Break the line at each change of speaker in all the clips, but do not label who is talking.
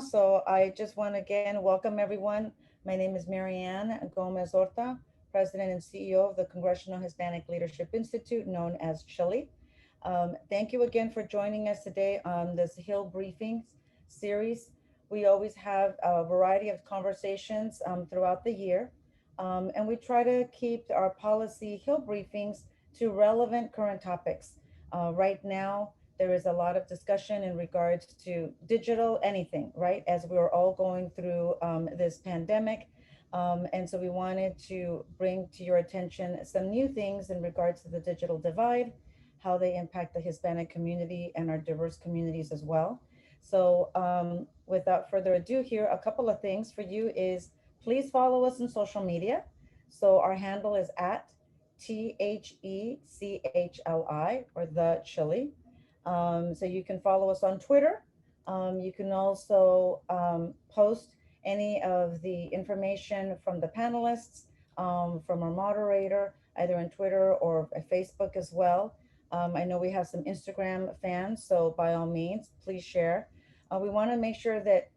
So I just want to again welcome everyone. My name is Marianne Gomez Horta, President and CEO of the Congressional Hispanic Leadership Institute, known as CHLI. Thank you again for joining us today on this Hill Briefings series. We always have a variety of conversations throughout the year, and we try to keep our policy Hill briefings to relevant current topics. Right now, there is a lot of discussion in regards to digital anything, right? As we're all going through this pandemic. And so we wanted to bring to your attention some new things in regards to the digital divide, how they impact the Hispanic community and our diverse communities as well. So without further ado here, a couple of things for you is please follow us on social media. So our handle is at THECHLI or the Chili. So you can follow us on Twitter. You can also post any of the information from the panelists, from our moderator, either on Twitter or Facebook as well. I know we have some Instagram fans, so by all means, please share. We want to make sure that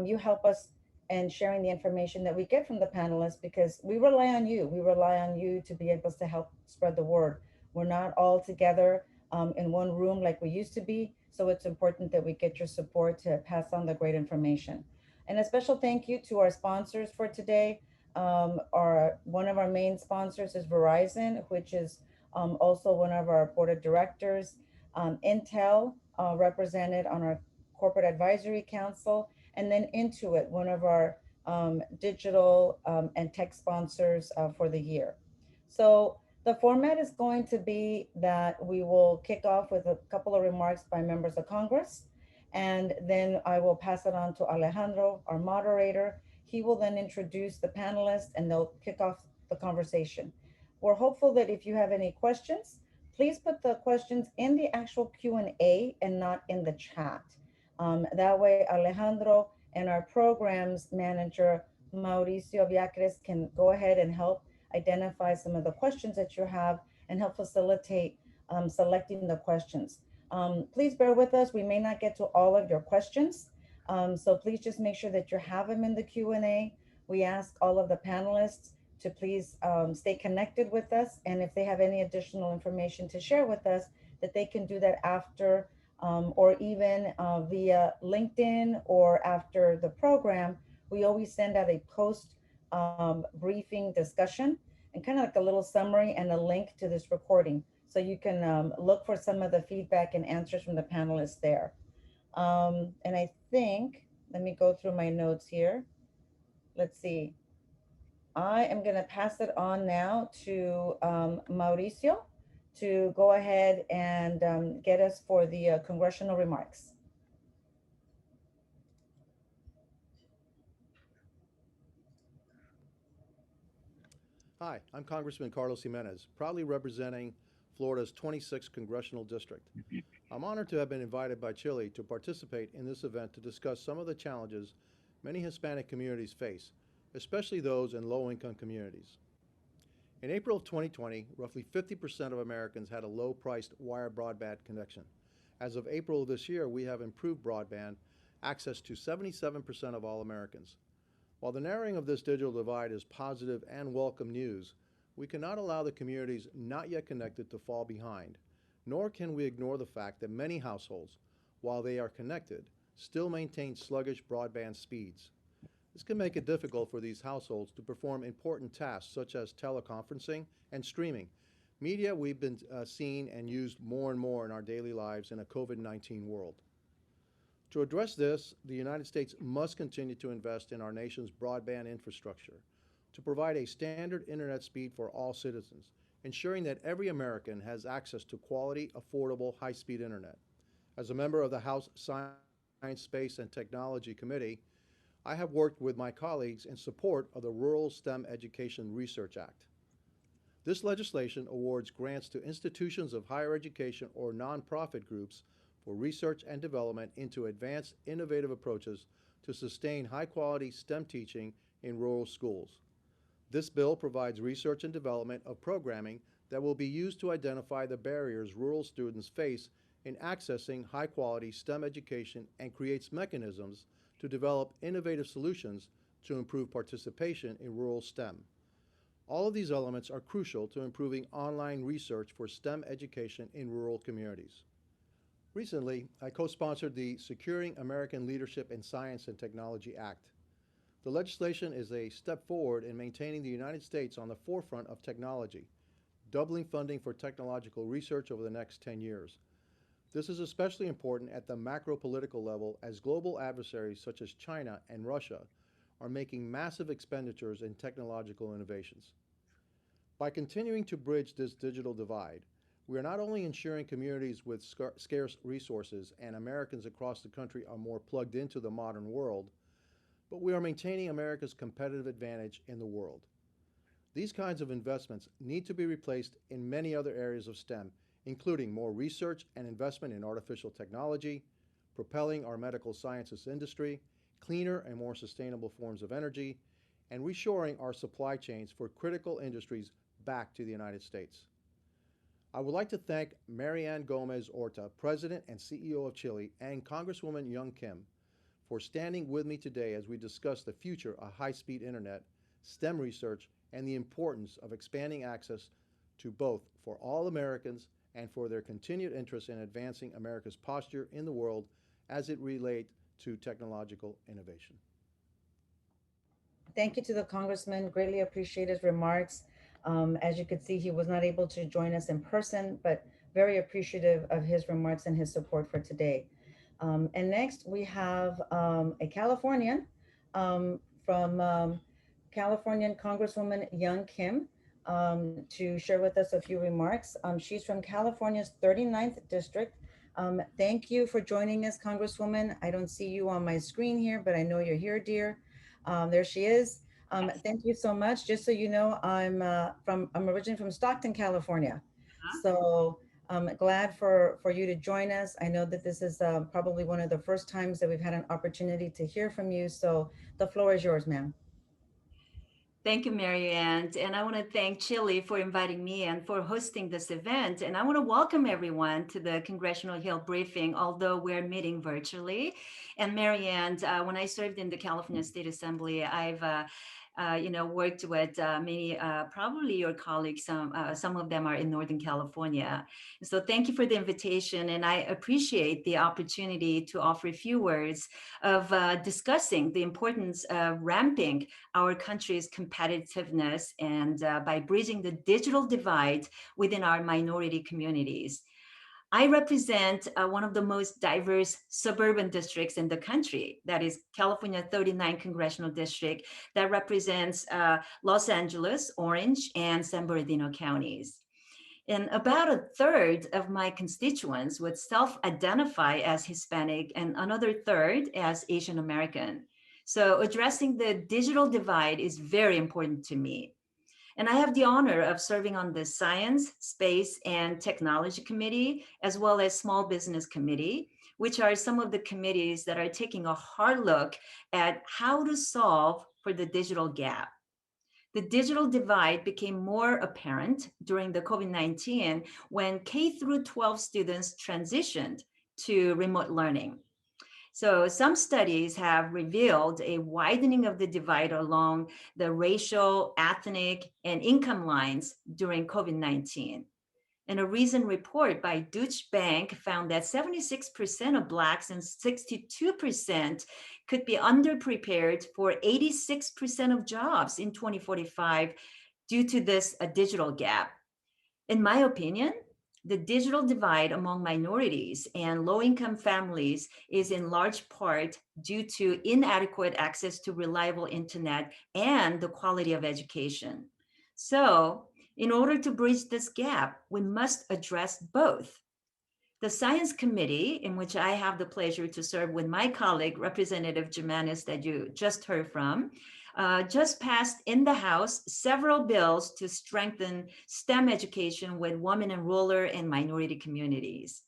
you help us in sharing the information that we get from the panelists because we rely on you. We rely on you to be able to help spread the word. We're not all together in one room like we used to be. So it's important that we get your support to pass on the great information. And a special thank you to our sponsors for today. One of our main sponsors is Verizon, which is also one of our board of directors. Intel, represented on our corporate advisory council, and then Intuit, one of our digital and tech sponsors for the year. So the format is going to be that we will kick off with a couple of remarks by members of Congress, and then I will pass it on to Alejandro, our moderator. He will then introduce the panelists and they'll kick off the conversation. We're hopeful that if you have any questions, please put the questions in the actual Q&A and not in the chat. That way, Alejandro and our programs manager, Mauricio Viacres, can go ahead and help identify some of the questions that you have and help facilitate selecting the questions. Please bear with us. We may not get to all of your questions. So please just make sure that you have them in the Q&A. We ask all of the panelists to please stay connected with us. And if they have any additional information to share with us, that they can do that after or even via LinkedIn or after the program. We always send out a post briefing discussion and kind of like a little summary and a link to this recording. So you can look for some of the feedback and answers from the panelists there. And I think, let me go through my notes here. Let's see. I am going to pass it on now to Mauricio to go ahead and get us for the congressional remarks.
Hi, I'm Congressman Carlos Jimenez, proudly representing Florida's 26th Congressional District. I'm honored to have been invited by Chile to participate in this event to discuss some of the challenges many Hispanic communities face, especially those in low-income communities. In April of 2020, roughly 50% of Americans had a low-priced wired broadband connection. As of April of this year, we have improved broadband access to 77% of all Americans. While the narrowing of this digital divide is positive and welcome news, we cannot allow the communities not yet connected to fall behind, nor can we ignore the fact that many households, while they are connected, still maintain sluggish broadband speeds. This can make it difficult for these households to perform important tasks such as teleconferencing and streaming, media we've been seeing and used more and more in our daily lives in a COVID-19 world. To address this, the United States must continue to invest in our nation's broadband infrastructure to provide a standard internet speed for all citizens, ensuring that every American has access to quality, affordable, high-speed internet. As a member of the House Science, Space, and Technology Committee, I have worked with my colleagues in support of the Rural STEM Education Research Act. This legislation awards grants to institutions of higher education or nonprofit groups for research and development into advanced, innovative approaches to sustain high-quality STEM teaching in rural schools. This bill provides research and development of programming that will be used to identify the barriers rural students face in accessing high-quality STEM education and creates mechanisms to develop innovative solutions to improve participation in rural STEM. All of these elements are crucial to improving online research for STEM education in rural communities. Recently, I co-sponsored the Securing American Leadership in Science and Technology Act. The legislation is a step forward in maintaining the United States on the forefront of technology, doubling funding for technological research over the next 10 years. This is especially important at the macro-political level as global adversaries such as China and Russia are making massive expenditures in technological innovations. By continuing to bridge this digital divide, we are not only ensuring communities with scarce resources and Americans across the country are more plugged into the modern world, but we are maintaining America's competitive advantage in the world. These kinds of investments need to be replaced in many other areas of STEM, including more research and investment in artificial technology, propelling our medical sciences industry, cleaner and more sustainable forms of energy, and reshoring our supply chains for critical industries back to the United States. I would like to thank Marianne Gomez Orta, President and CEO of CHLI, and Congresswoman Young Kim for standing with me today as we discuss the future of high-speed internet, STEM research, and the importance of expanding access to both for all Americans and for their continued interest in advancing America's posture in the world as it relates to technological innovation.
Thank you to the Congressman. Greatly appreciate his remarks. As you could see, he was not able to join us in person, but very appreciative of his remarks and his support for today. And next we have a Californian from Californian Congresswoman Young Kim to share with us a few remarks. She's from California's 39th district. Thank you for joining us, Congresswoman. I don't see you on my screen here, but I know you're here, dear. There she is. Thank you so much. Just so you know, I'm originally from Stockton, California. So I'm glad for you to join us. I know that this is probably one of the first times that we've had an opportunity to hear from you. So the floor is yours, ma'am.
Thank you, Mary Ann. And I want to thank CHLI for inviting me and for hosting this event. And I want to welcome everyone to the Congressional Hill briefing, although we're meeting virtually. And Mary Ann, when I served in the California State Assembly, I've worked with many, probably your colleagues, some of them are in Northern California. So thank you for the invitation. And I appreciate the opportunity to offer a few words of discussing the importance of ramping our country's competitiveness and by bridging the digital divide within our minority communities. I represent one of the most diverse suburban districts in the country, that is California 39 Congressional District, that represents Los Angeles, Orange, and San Bernardino counties. And about a third of my constituents would self-identify as Hispanic and another third as Asian American. So addressing the digital divide is very important to me. And I have the honor of serving on the Science, Space, and Technology Committee, as well as Small Business Committee, which are some of the committees that are taking a hard look at how to solve for the digital gap. The digital divide became more apparent during the COVID-19 when K through 12 students transitioned to remote learning. So some studies have revealed a widening of the divide along the racial, ethnic, and income lines during COVID-19. And a recent report by Deutsche Bank found that 76% of Blacks and 62% could be underprepared for 86% of jobs in 2045 due to this digital gap. In my opinion, the digital divide among minorities and low-income families is in large part due to inadequate access to reliable internet and the quality of education. So, in order to bridge this gap, we must address both. The Science Committee, in which I have the pleasure to serve with my colleague, Representative Jimenez, that you just heard from, just passed in the House several bills to strengthen STEM education with women in rural and minority communities.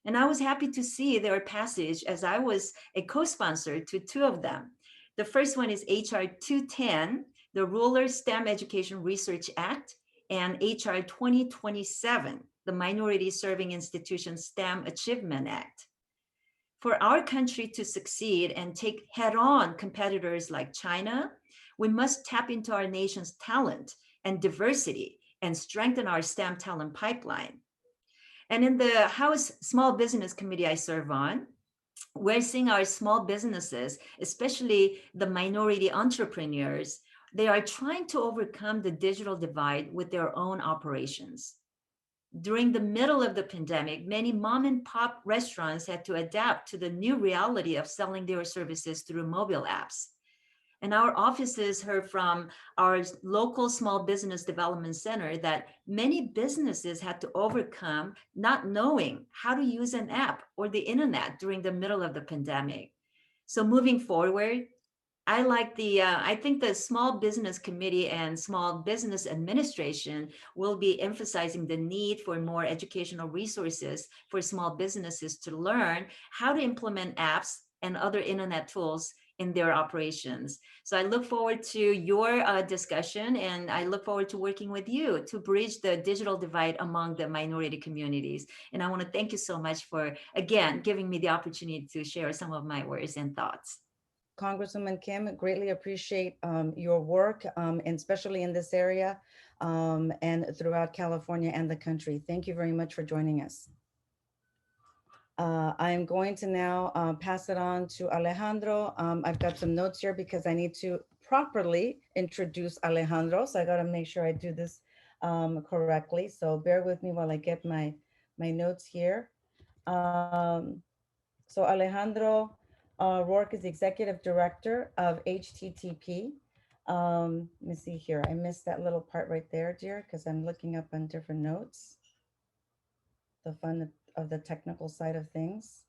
And I was happy to see their passage as I was a co-sponsor to two of them. The first one is HR 210, the Rural STEM Education Research Act, and HR 2027, the Minority Serving Institutions STEM Achievement Act. For our country to succeed and take head-on competitors like China, we must tap into our nation's talent and diversity and strengthen our STEM talent pipeline. And in the House Small Business Committee I serve on, we're seeing our small businesses, especially the minority entrepreneurs, they are trying to overcome the digital divide with their own operations. During the middle of the pandemic, many mom and pop restaurants had to adapt to the new reality of selling their services through mobile apps. And our offices heard from our local small business development center that many businesses had to overcome not knowing how to use an app or the internet during the middle of the pandemic. So moving forward, I think the Small Business Committee and Small Business Administration will be emphasizing the need for more educational resources for small businesses to learn how to implement apps and other internet tools in their operations. So I look forward to your discussion, and I look forward to working with you to bridge the digital divide among the minority communities. And I want to thank you so much for, again, giving me the opportunity to share some of my words and thoughts.
Congresswoman Kim, greatly appreciate your work, and especially in this area and throughout California and the country. Thank you very much for joining us. I am going to now pass it on to Alejandro. I've got some notes here because I need to properly introduce Alejandro. So I got to make sure I do this correctly. So bear with me while I get my notes here. So Alejandro Rourke is the Executive Director of HTTP. Let me see here. I missed that little part right there, dear, because I'm looking up on different notes. The fun of the technical side of things.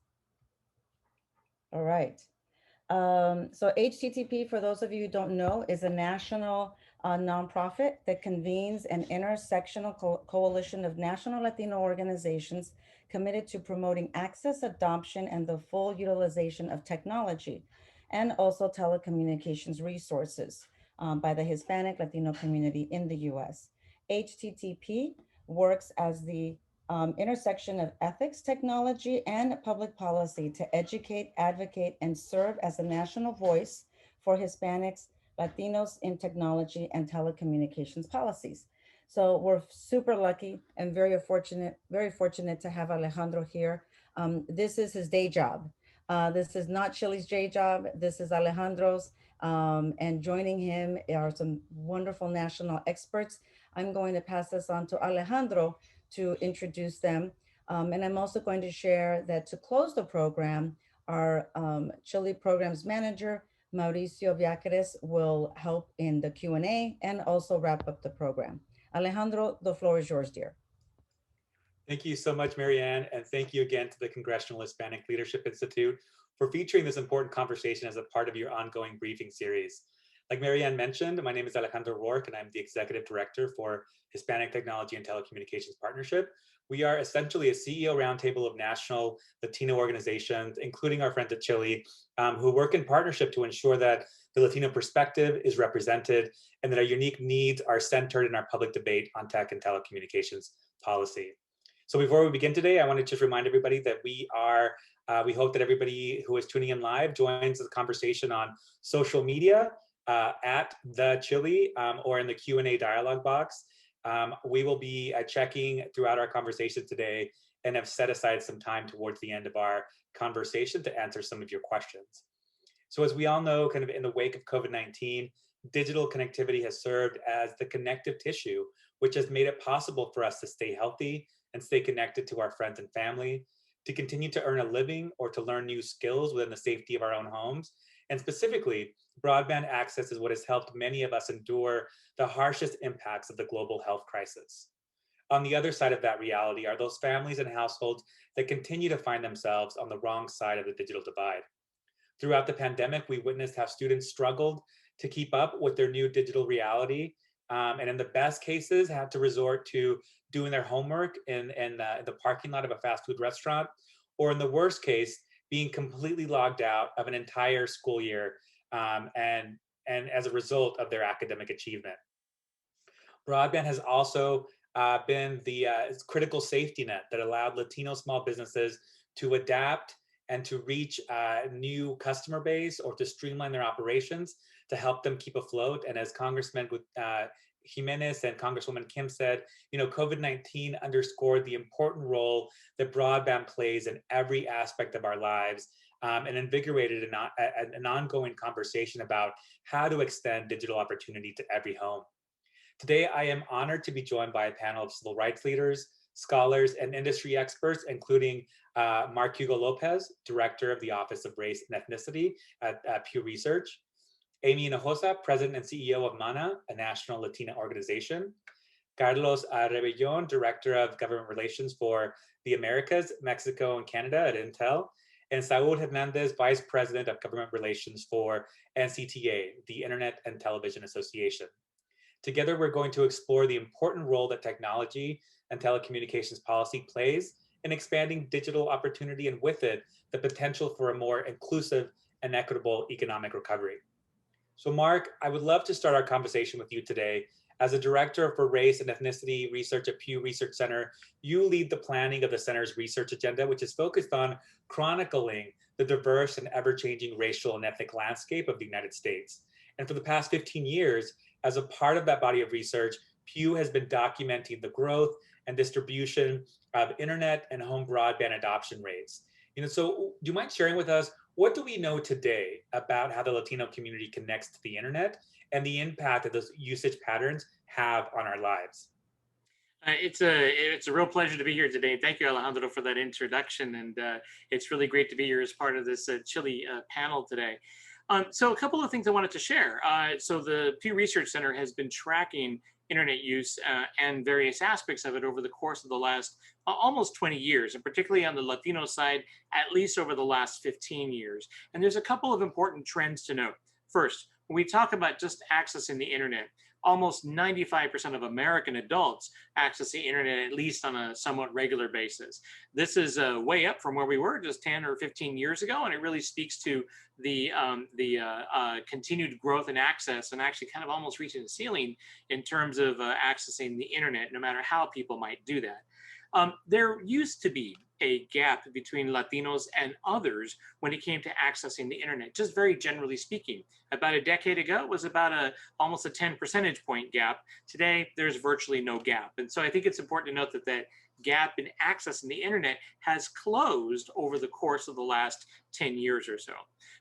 All right. So HTTP, for those of you who don't know, is a national nonprofit that convenes an intersectional coalition of national Latino organizations committed to promoting access, adoption, and the full utilization of technology, and also telecommunications resources by the Hispanic Latino community in the US. HTTP works as the intersection of ethics, technology, and public policy to educate, advocate, and serve as a national voice for Hispanics, Latinos in technology and telecommunications policies. So we're super lucky and very fortunate to have Alejandro here. This is his day job. This is not CHLI's day job. This is Alejandro's. And joining him are some wonderful national experts. I'm going to pass this on to Alejandro to introduce them. And I'm also going to share that to close the program, our CHLI Programs Manager, Mauricio Viacares, will help in the Q&A and also wrap up the program. Alejandro, the floor is yours, dear.
Thank you so much, Marianne, and thank you again to the Congressional Hispanic Leadership Institute for featuring this important conversation as a part of your ongoing briefing series. Like Marianne mentioned, my name is Alejandro Rourke, and I'm the Executive Director for Hispanic Technology and Telecommunications Partnership. We are essentially a CEO roundtable of national Latino organizations, including our friends at CHLI, who work in partnership to ensure that the Latino perspective is represented and that our unique needs are centered in our public debate on tech and telecommunications policy. So before we begin today, I want to just remind everybody that we hope that everybody who is tuning in live joins the conversation on social media at the CHLI or in the Q&A dialogue box. We will be checking throughout our conversation today and have set aside some time towards the end of our conversation to answer some of your questions. So as we all know, kind of in the wake of COVID-19, digital connectivity has served as the connective tissue, which has made it possible for us to stay healthy and stay connected to our friends and family, to continue to earn a living or to learn new skills within the safety of our own homes. And specifically, broadband access is what has helped many of us endure the harshest impacts of the global health crisis. On the other side of that reality are those families and households that continue to find themselves on the wrong side of the digital divide. Throughout the pandemic, we witnessed how students struggled to keep up with their new digital reality, and in the best cases, had to resort to doing their homework in the parking lot of a fast food restaurant, or in the worst case, being completely logged out of an entire school year, and as a result of their academic achievement. Broadband has also been the critical safety net that allowed Latino small businesses to adapt and to reach a new customer base or to streamline their operations to help them keep afloat. And as Congressman Jimenez and Congresswoman Kim said, COVID-19 underscored the important role that broadband plays in every aspect of our lives, and invigorated an ongoing conversation about how to extend digital opportunity to every home. Today, I am honored to be joined by a panel of civil rights leaders, scholars, and industry experts, including Mark Hugo Lopez, Director of the Office of Race and Ethnicity at Pew Research, Amy Hinojosa, President and CEO of MANA, a national Latina organization, Carlos Rebellon, Director of Government Relations for the Americas, Mexico, and Canada at Intel, and Saúl Hernandez, Vice President of Government Relations for NCTA, the Internet and Television Association. Together, we're going to explore the important role that technology and telecommunications policy plays in expanding digital opportunity, and with it, the potential for a more inclusive and equitable economic recovery. So Mark, I would love to start our conversation with you today. As a Director for Race and Ethnicity Research at Pew Research Center, you lead the planning of the center's research agenda, which is focused on chronicling the diverse and ever-changing racial and ethnic landscape of the United States. And for the past 15 years, as a part of that body of research, Pew has been documenting the growth and distribution of internet and home broadband adoption rates. So do you mind sharing with us, what do we know today about how the Latino community connects to the internet and the impact that those usage patterns have on our lives?
It's a real pleasure to be here today. Thank you, Alejandro, for that introduction. And it's really great to be here as part of this CHLI panel today. So a couple of things I wanted to share. So the Pew Research Center has been tracking internet use and various aspects of it over the course of the last almost 20 years, and particularly on the Latino side, at least over the last 15 years. And there's a couple of important trends to note. First, when we talk about just accessing the internet, almost 95% of American adults access the internet at least on a somewhat regular basis. This is way up from where we were just 10 or 15 years ago, and it really speaks to the continued growth in access and actually kind of almost reaching the ceiling in terms of accessing the internet, no matter how people might do that. There used to be a gap between Latinos and others when it came to accessing the internet, just very generally speaking. About a decade ago, it was about almost a 10 percentage point gap. Today, there's virtually no gap. And so I think it's important to note that that gap in accessing the internet has closed over the course of the last 10 years or so.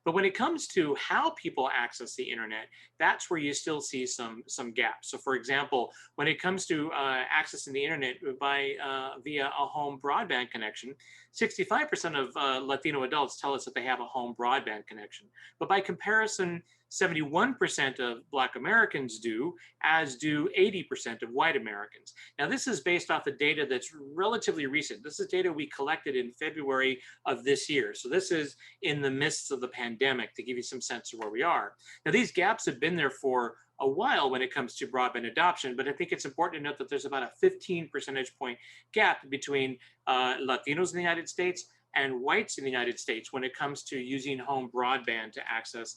But when it comes to how people access the internet, that's where you still see some gaps. So for example, when it comes to accessing the internet via a home broadband connection, 65% of Latino adults tell us that they have a home broadband connection. But by comparison, 71% of Black Americans do, as do 80% of white Americans. Now, this is based off of data that's relatively recent. This is data we collected in February of this year. So this is in the midst of the pandemic, to give you some sense of where we are. Now, these gaps have been there for a while when it comes to broadband adoption, but I think it's important to note that there's about a 15 percentage point gap between Latinos in the United States and whites in the United States when it comes to using home broadband to access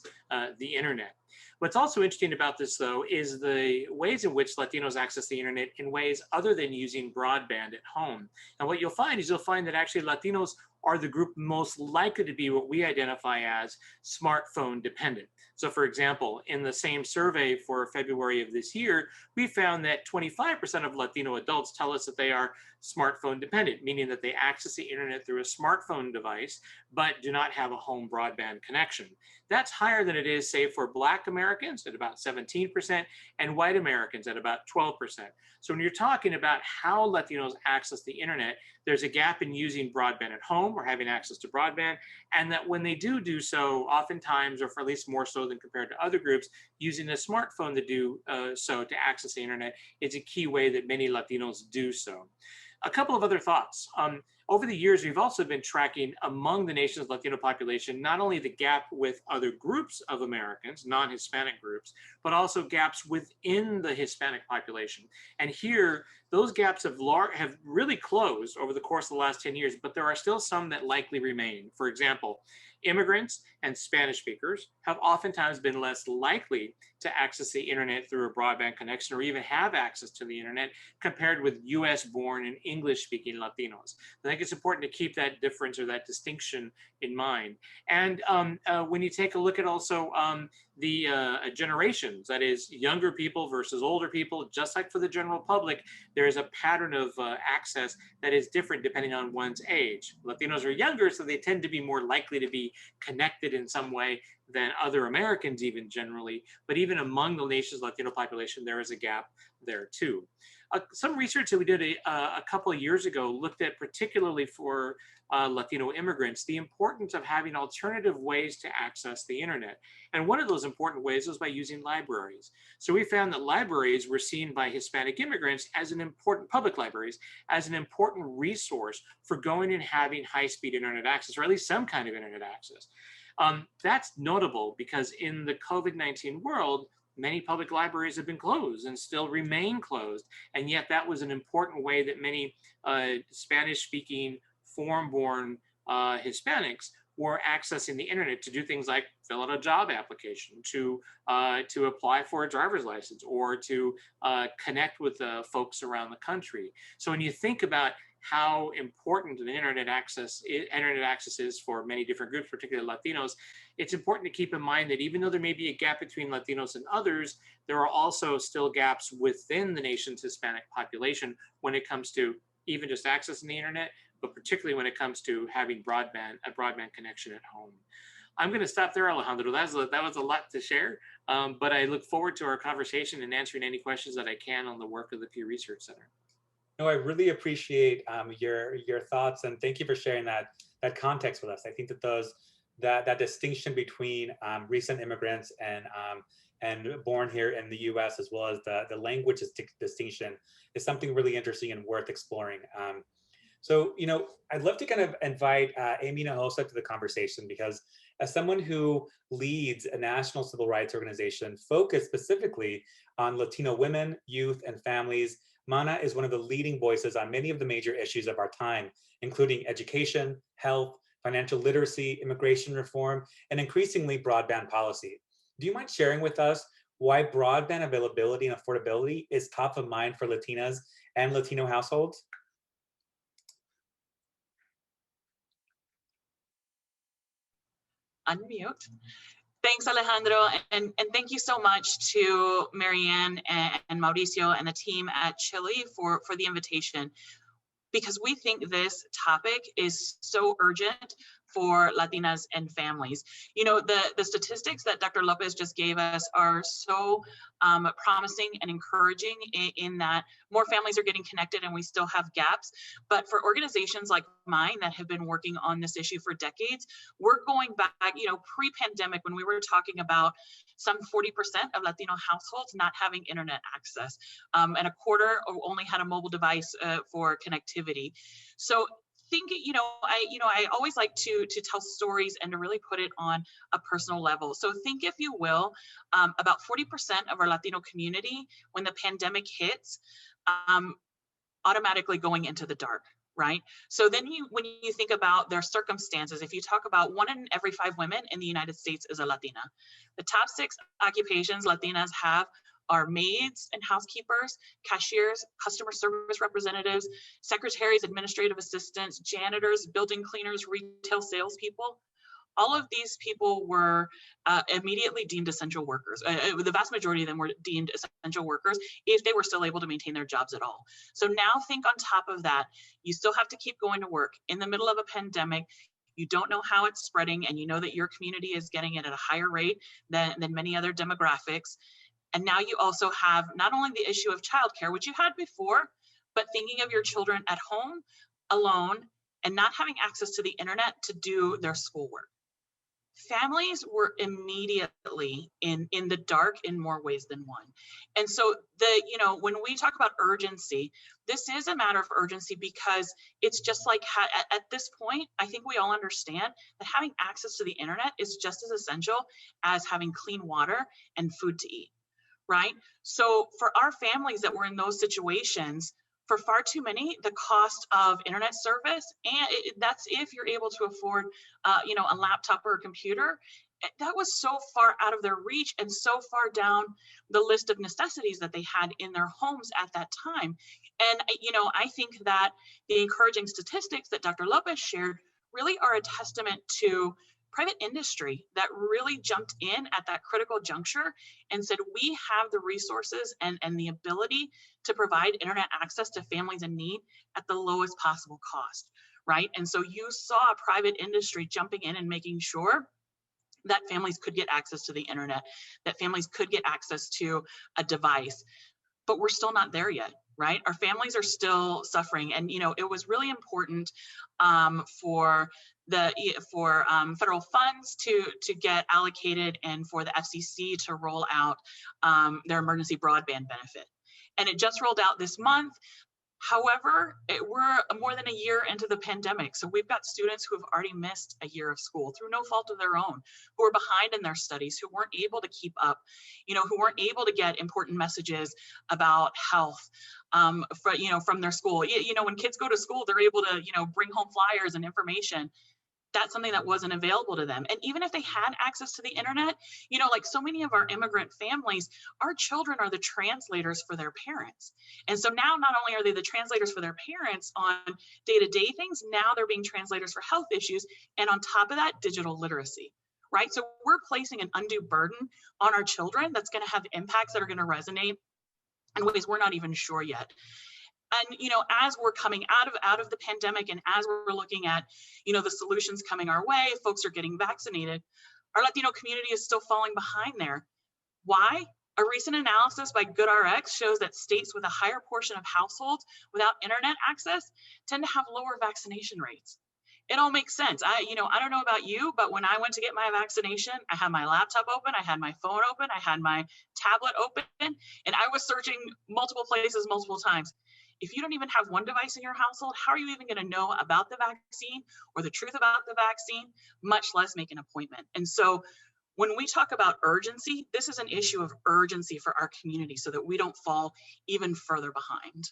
the internet. What's also interesting about this, though, is the ways in which Latinos access the internet in ways other than using broadband at home. And what you'll find that actually Latinos are the group most likely to be what we identify as smartphone dependent. So for example, in the same survey for February of this year, we found that 25% of Latino adults tell us that they are smartphone dependent, meaning that they access the internet through a smartphone device, but do not have a home broadband connection. That's higher than it is, say, for Black Americans at about 17% and white Americans at about 12%. So when you're talking about how Latinos access the internet, there's a gap in using broadband at home or having access to broadband, and that when they do so, oftentimes, or for at least more so than compared to other groups, using a smartphone to do so to access the internet is a key way that many Latinos do so. A couple of other thoughts. Over the years, we've also been tracking among the nation's Latino population, not only the gap with other groups of Americans, non-Hispanic groups, but also gaps within the Hispanic population. And here, those gaps have really closed over the course of the last 10 years, but there are still some that likely remain. For example, immigrants and Spanish speakers have oftentimes been less likely to access the internet through a broadband connection or even have access to the internet compared with US-born and English-speaking Latinos. The think it's important to keep that difference or that distinction in mind. And when you take a look at also the generations, that is younger people versus older people, just like for the general public, there is a pattern of access that is different depending on one's age. Latinos are younger, so they tend to be more likely to be connected in some way than other Americans even generally, but even among the nation's Latino population, there is a gap there too. Some research that we did a couple of years ago looked at, particularly for Latino immigrants, the importance of having alternative ways to access the internet. And one of those important ways was by using libraries. So we found that libraries were seen by Hispanic immigrants as an important, public libraries, as an important resource for going and having high-speed internet access, or at least some kind of internet access. That's notable because in the COVID-19 world, many public libraries have been closed and still remain closed. And yet that was an important way that many Spanish-speaking, foreign-born Hispanics were accessing the internet to do things like fill out a job application, to apply for a driver's license, or to connect with folks around the country. So when you think about how important an internet access is for many different groups, particularly Latinos, it's important to keep in mind that even though there may be a gap between Latinos and others, there are also still gaps within the nation's Hispanic population when it comes to even just accessing the internet, but particularly when it comes to having a broadband connection at home. I'm going to stop there, Alejandro. That was a lot to share, but I look forward to our conversation and answering any questions that I can on the work of the Pew Research Center.
No, I really appreciate your thoughts, and thank you for sharing that context with us. I think that that distinction between recent immigrants and born here in the U.S., as well as the language distinction, is something really interesting and worth exploring. So, I'd love to kind of invite Amy Hinojosa to the conversation, because as someone who leads a national civil rights organization focused specifically on Latino women, youth, and families, Mana is one of the leading voices on many of the major issues of our time, including education, health, financial literacy, immigration reform, and increasingly broadband policy. Do you mind sharing with us why broadband availability and affordability is top of mind for Latinas and Latino households?
Unmute. Thanks, Alejandro, and thank you so much to Marianne and Mauricio and the team at CHLI for the invitation, because we think this topic is so urgent for Latinas and families. The statistics that Dr. Lopez just gave us are so promising and encouraging in that more families are getting connected and we still have gaps. But for organizations like mine that have been working on this issue for decades, we're going back, pre-pandemic, when we were talking about some 40% of Latino households not having internet access, and a quarter only had a mobile device for connectivity. So I always like to tell stories and to really put it on a personal level. So think, if you will, about 40% of our Latino community, when the pandemic hits, automatically going into the dark, right? So then when you think about their circumstances, if you talk about 1 in every 5 women in the United States is a Latina. The top 6 occupations Latinas have are maids and housekeepers, cashiers, customer service representatives, secretaries, administrative assistants, janitors, building cleaners, retail salespeople. All of these people were immediately deemed essential workers. The vast majority of them were deemed essential workers if they were still able to maintain their jobs at all. So now think on top of that, you still have to keep going to work in the middle of a pandemic. You don't know how it's spreading, and you know that your community is getting it at a higher rate than many other demographics. And now you also have not only the issue of childcare, which you had before, but thinking of your children at home alone and not having access to the internet to do their schoolwork. Families were immediately in the dark in more ways than one. And so when we talk about urgency, this is a matter of urgency, because it's just like at this point, I think we all understand that having access to the internet is just as essential as having clean water and food to eat. Right? So for our families that were in those situations, for far too many, the cost of internet service, and that's if you're able to afford, a laptop or a computer, that was so far out of their reach and so far down the list of necessities that they had in their homes at that time. And, I think that the encouraging statistics that Dr. Lopez shared really are a testament to private industry that really jumped in at that critical juncture and said, we have the resources and the ability to provide internet access to families in need at the lowest possible cost, right? And so you saw private industry jumping in and making sure that families could get access to the internet, that families could get access to a device, but we're still not there yet, right? Our families are still suffering. And, it was really important for federal funds to get allocated and for the FCC to roll out their emergency broadband benefit. And it just rolled out this month. However, we're more than a year into the pandemic. So we've got students who have already missed a year of school through no fault of their own, who are behind in their studies, who weren't able to keep up, who weren't able to get important messages about health from their school. When kids go to school, they're able to, bring home flyers and information. That's something that wasn't available to them. And even if they had access to the internet, like so many of our immigrant families, our children are the translators for their parents. And so now not only are they the translators for their parents on day-to-day things, now they're being translators for health issues. And on top of that, digital literacy, right? So we're placing an undue burden on our children that's going to have impacts that are going to resonate in ways we're not even sure yet. And, as we're coming out of the pandemic and as we're looking at, the solutions coming our way, folks are getting vaccinated, our Latino community is still falling behind there. Why? A recent analysis by GoodRx shows that states with a higher portion of households without internet access tend to have lower vaccination rates. It all makes sense. I don't know about you, but when I went to get my vaccination, I had my laptop open, I had my phone open, I had my tablet open, and I was searching multiple places, multiple times. If you don't even have one device in your household, how are you even going to know about the vaccine or the truth about the vaccine, much less make an appointment? And so when we talk about urgency, this is an issue of urgency for our community so that we don't fall even further behind.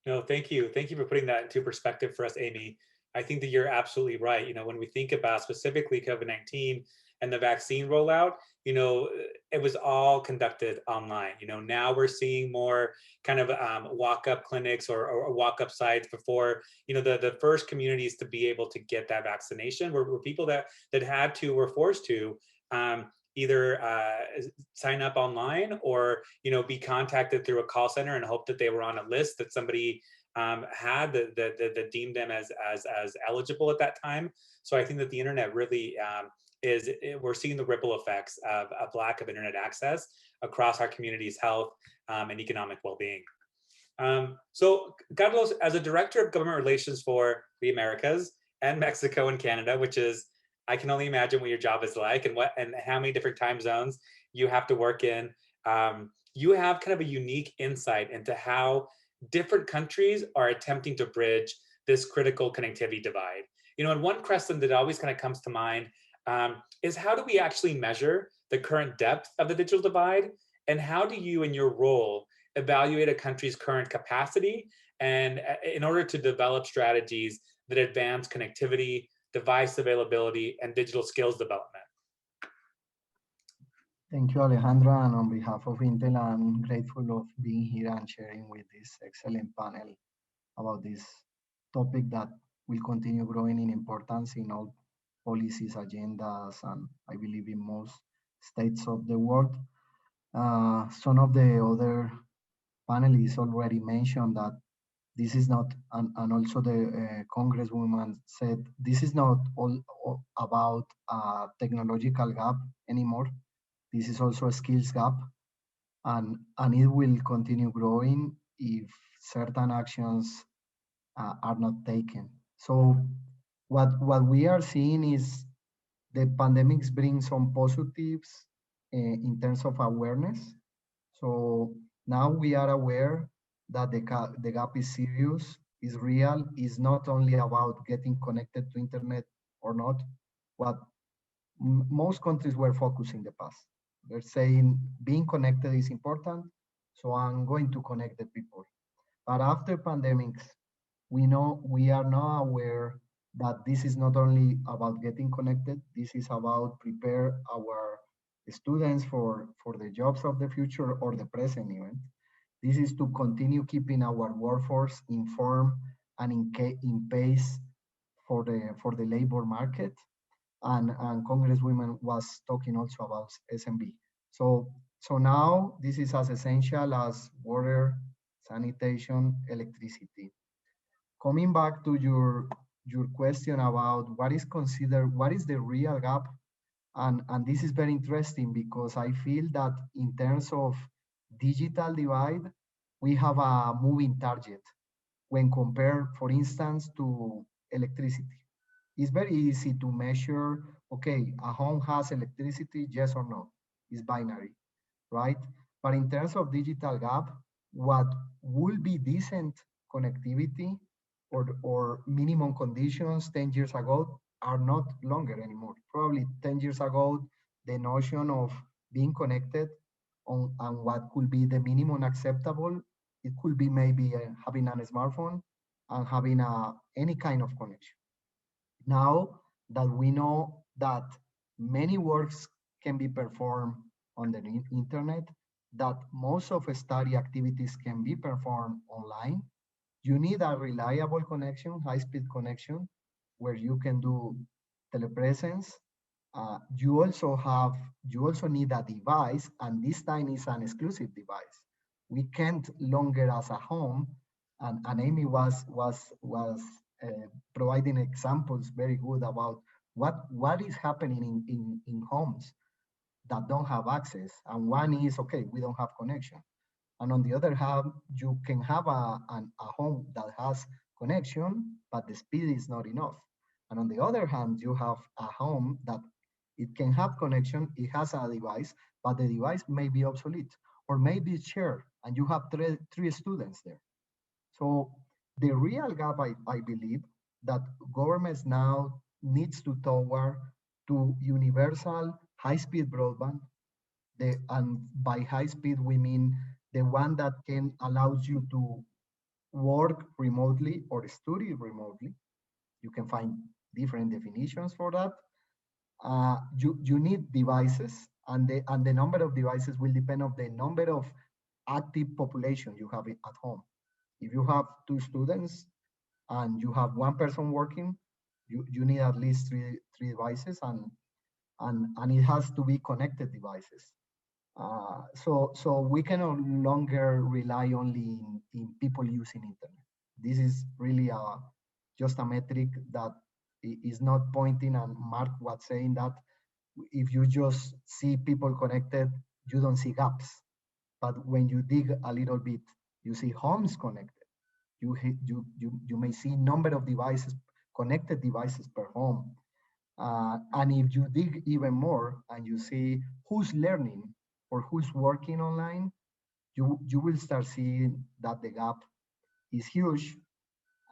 No, thank you. Thank you for putting that into perspective for us, Amy. I think that you're absolutely right. When we think about specifically COVID-19 and the vaccine rollout, it was all conducted online. Now we're seeing more kind of walk-up clinics or walk-up sites before, the first communities to be able to get that vaccination were people that had to, were forced to either sign up online or, be contacted through a call center and hope that they were on a list that somebody had that deemed them as eligible at that time. So I think that the internet really we're seeing the ripple effects of lack of internet access across our community's health and economic well-being. So Carlos, as a director of government relations for the Americas and Mexico and Canada, which is, I can only imagine what your job is like and how many different time zones you have to work in. You have kind of a unique insight into how different countries are attempting to bridge this critical connectivity divide. And one question that always kind of comes to mind is how do we actually measure the current depth of the digital divide? And how do you, in your role, evaluate a country's current capacity and in order to develop strategies that advance connectivity, device availability, and digital skills development?
Thank you, Alejandra. And on behalf of Intel, I'm grateful of being here and sharing with this excellent panel about this topic that will continue growing in importance in all policies, agendas, and I believe in most states of the world. Some of the other panelists already mentioned that this is not, and also the Congresswoman said, this is not all about a technological gap anymore. This is also a skills gap, and it will continue growing if certain actions are not taken. So what we are seeing is the pandemics bring some positives in terms of awareness. So now we are aware that the gap is serious, is real, is not only about getting connected to internet or not, what most countries were focusing in the past. They're saying being connected is important, so I'm going to connect the people. But after pandemics, we are now aware that this is not only about getting connected, this is about prepare our students for the jobs of the future or the present even. This is to continue keeping our workforce informed and in pace for the labor market. And Congresswoman was talking also about SMB. So now this is as essential as water, sanitation, electricity. Coming back to your question about what is considered, what is the real gap, and this is very interesting because I feel that in terms of digital divide, we have a moving target when compared, for instance, to electricity. It's very easy to measure, okay, a home has electricity, yes or no. It's binary, right? But in terms of digital gap, what will be decent connectivity or minimum conditions 10 years ago are not longer anymore. Probably 10 years ago, the notion of being connected on what could be the minimum acceptable, it could be maybe having a smartphone and having any kind of connection. Now that we know that many works can be performed on the internet, that most of study activities can be performed online, you need a reliable connection, high-speed connection, where you can do telepresence. You also need a device, and this time is an exclusive device. We can't longer as a home, and Amy was providing examples very good about what is happening in homes that don't have access. And one is, okay, we don't have connection. And on the other hand, you can have a home that has connection, but the speed is not enough. And on the other hand, you have a home that it can have connection, it has a device, but the device may be obsolete or maybe it's shared and you have three students there. So the real gap, I believe, that governments now needs to toward to universal high-speed broadband. And by high speed, we mean the one that can allows you to work remotely or study remotely. You can find different definitions for that. You need devices, and the number of devices will depend on the number of active population you have at home. If you have two students and you have one person working, you need at least three devices, and it has to be connected devices. So we can no longer rely only in people using internet. This is really just a metric that is not pointing, and Mark was saying that if you just see people connected, you don't see gaps. But when you dig a little bit, you see homes connected. You may see number of devices, connected devices per home. And if you dig even more and you see who's learning or who's working online, you will start seeing that the gap is huge,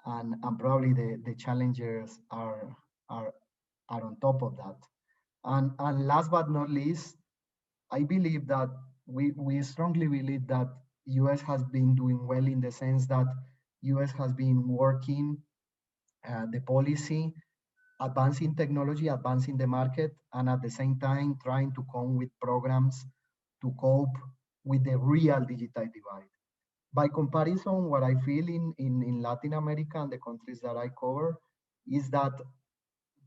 and probably the challenges are on top of that. And last but not least, I believe that we strongly believe that US has been doing well in the sense that US has been working the policy, advancing technology, advancing the market, and at the same time trying to come with programs to cope with the real digital divide. By comparison, what I feel in Latin America and the countries that I cover is that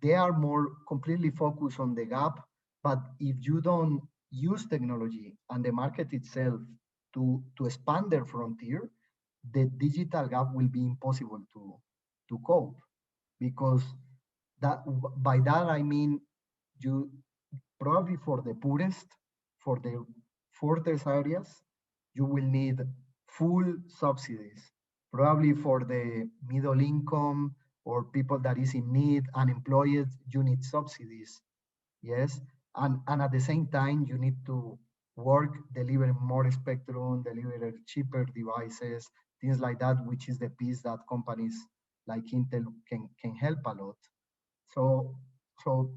they are more completely focused on the gap, but if you don't use technology and the market itself to expand their frontier, the digital gap will be impossible to cope, because that by that I mean you probably for the poorest, for the furthest areas, you will need full subsidies. Probably for the middle income or people that is in need, unemployed, you need subsidies. Yes, and at the same time you need to work delivering more spectrum, deliver cheaper devices, things like that, which is the piece that companies like Intel can help a lot. So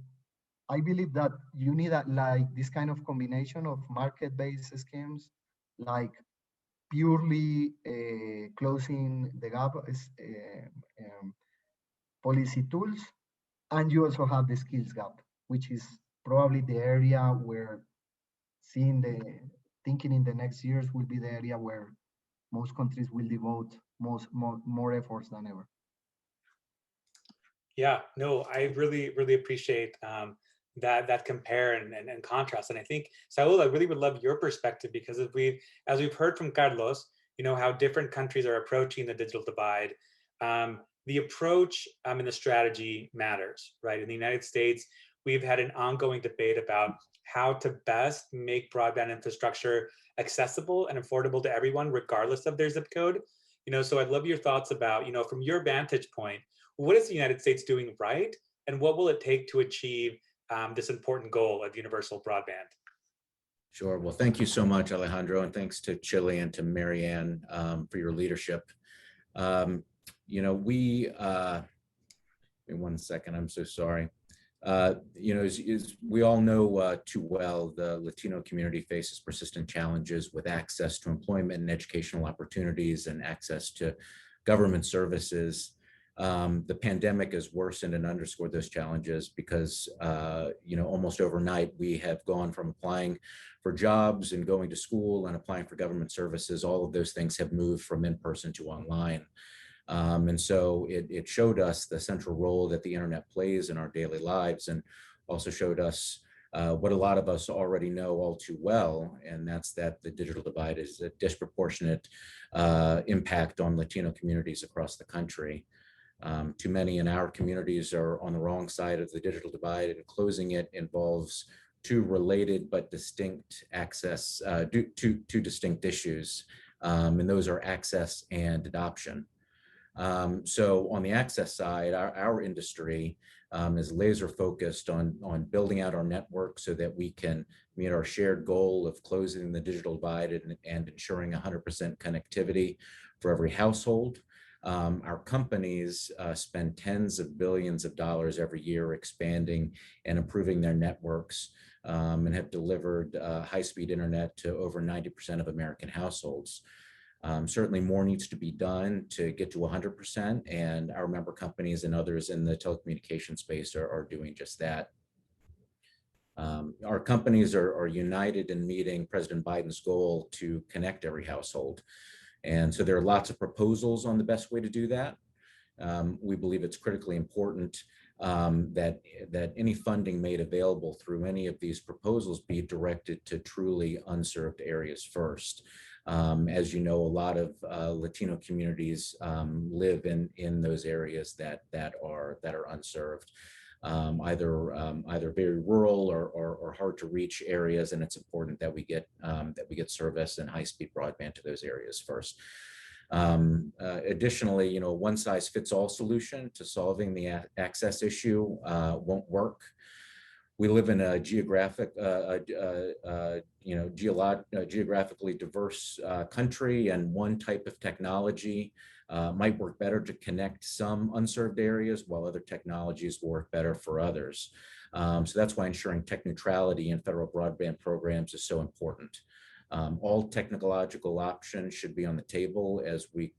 I believe that you need like this kind of combination of market-based schemes, like purely closing the gap is policy tools, and you also have the skills gap, which is probably the area where thinking in the next years will be the area where most countries will devote more efforts than ever.
Yeah, no, I really, really appreciate that compare and contrast. And I think, Saul, I really would love your perspective, because as we've heard from Carlos, how different countries are approaching the digital divide. The approach and the strategy matters, right? In the United States, we've had an ongoing debate about how to best make broadband infrastructure accessible and affordable to everyone, regardless of their zip code. So I'd love your thoughts about, from your vantage point, what is the United States doing right, and what will it take to achieve this important goal of universal broadband?
Sure. Well, thank you so much, Alejandro, and thanks to Chile and to Marianne for your leadership. Give me 1 second, I'm so sorry. As we all know too well, the Latino community faces persistent challenges with access to employment and educational opportunities and access to government services. The pandemic has worsened and underscored those challenges because, almost overnight, we have gone from applying for jobs and going to school and applying for government services. All of those things have moved from in-person to online. And so it showed us the central role that the internet plays in our daily lives, and also showed us what a lot of us already know all too well, and that's that the digital divide is a disproportionate impact on Latino communities across the country. Too many in our communities are on the wrong side of the digital divide, and closing it involves two related but distinct two distinct issues, and those are access and adoption. So on the access side, our industry is laser focused on building out our network so that we can meet our shared goal of closing the digital divide and ensuring 100% connectivity for every household. Our companies spend tens of billions of dollars every year expanding and improving their networks, and have delivered high-speed internet to over 90% of American households. Certainly more needs to be done to get to 100%, and our member companies and others in the telecommunications space are doing just that. Our companies are united in meeting President Biden's goal to connect every household. And so there are lots of proposals on the best way to do that. We believe it's critically important that any funding made available through any of these proposals be directed to truly unserved areas first. As you know, a lot of Latino communities live in those areas that are unserved, either very rural or hard to reach areas, and it's important that we get service and high-speed broadband to those areas first. Additionally, a one-size-fits-all solution to solving the access issue won't work. We live in a geographically diverse country, and one type of technology might work better to connect some unserved areas, while other technologies will work better for others. So that's why ensuring tech neutrality in federal broadband programs is so important. All technological options should be on the table as we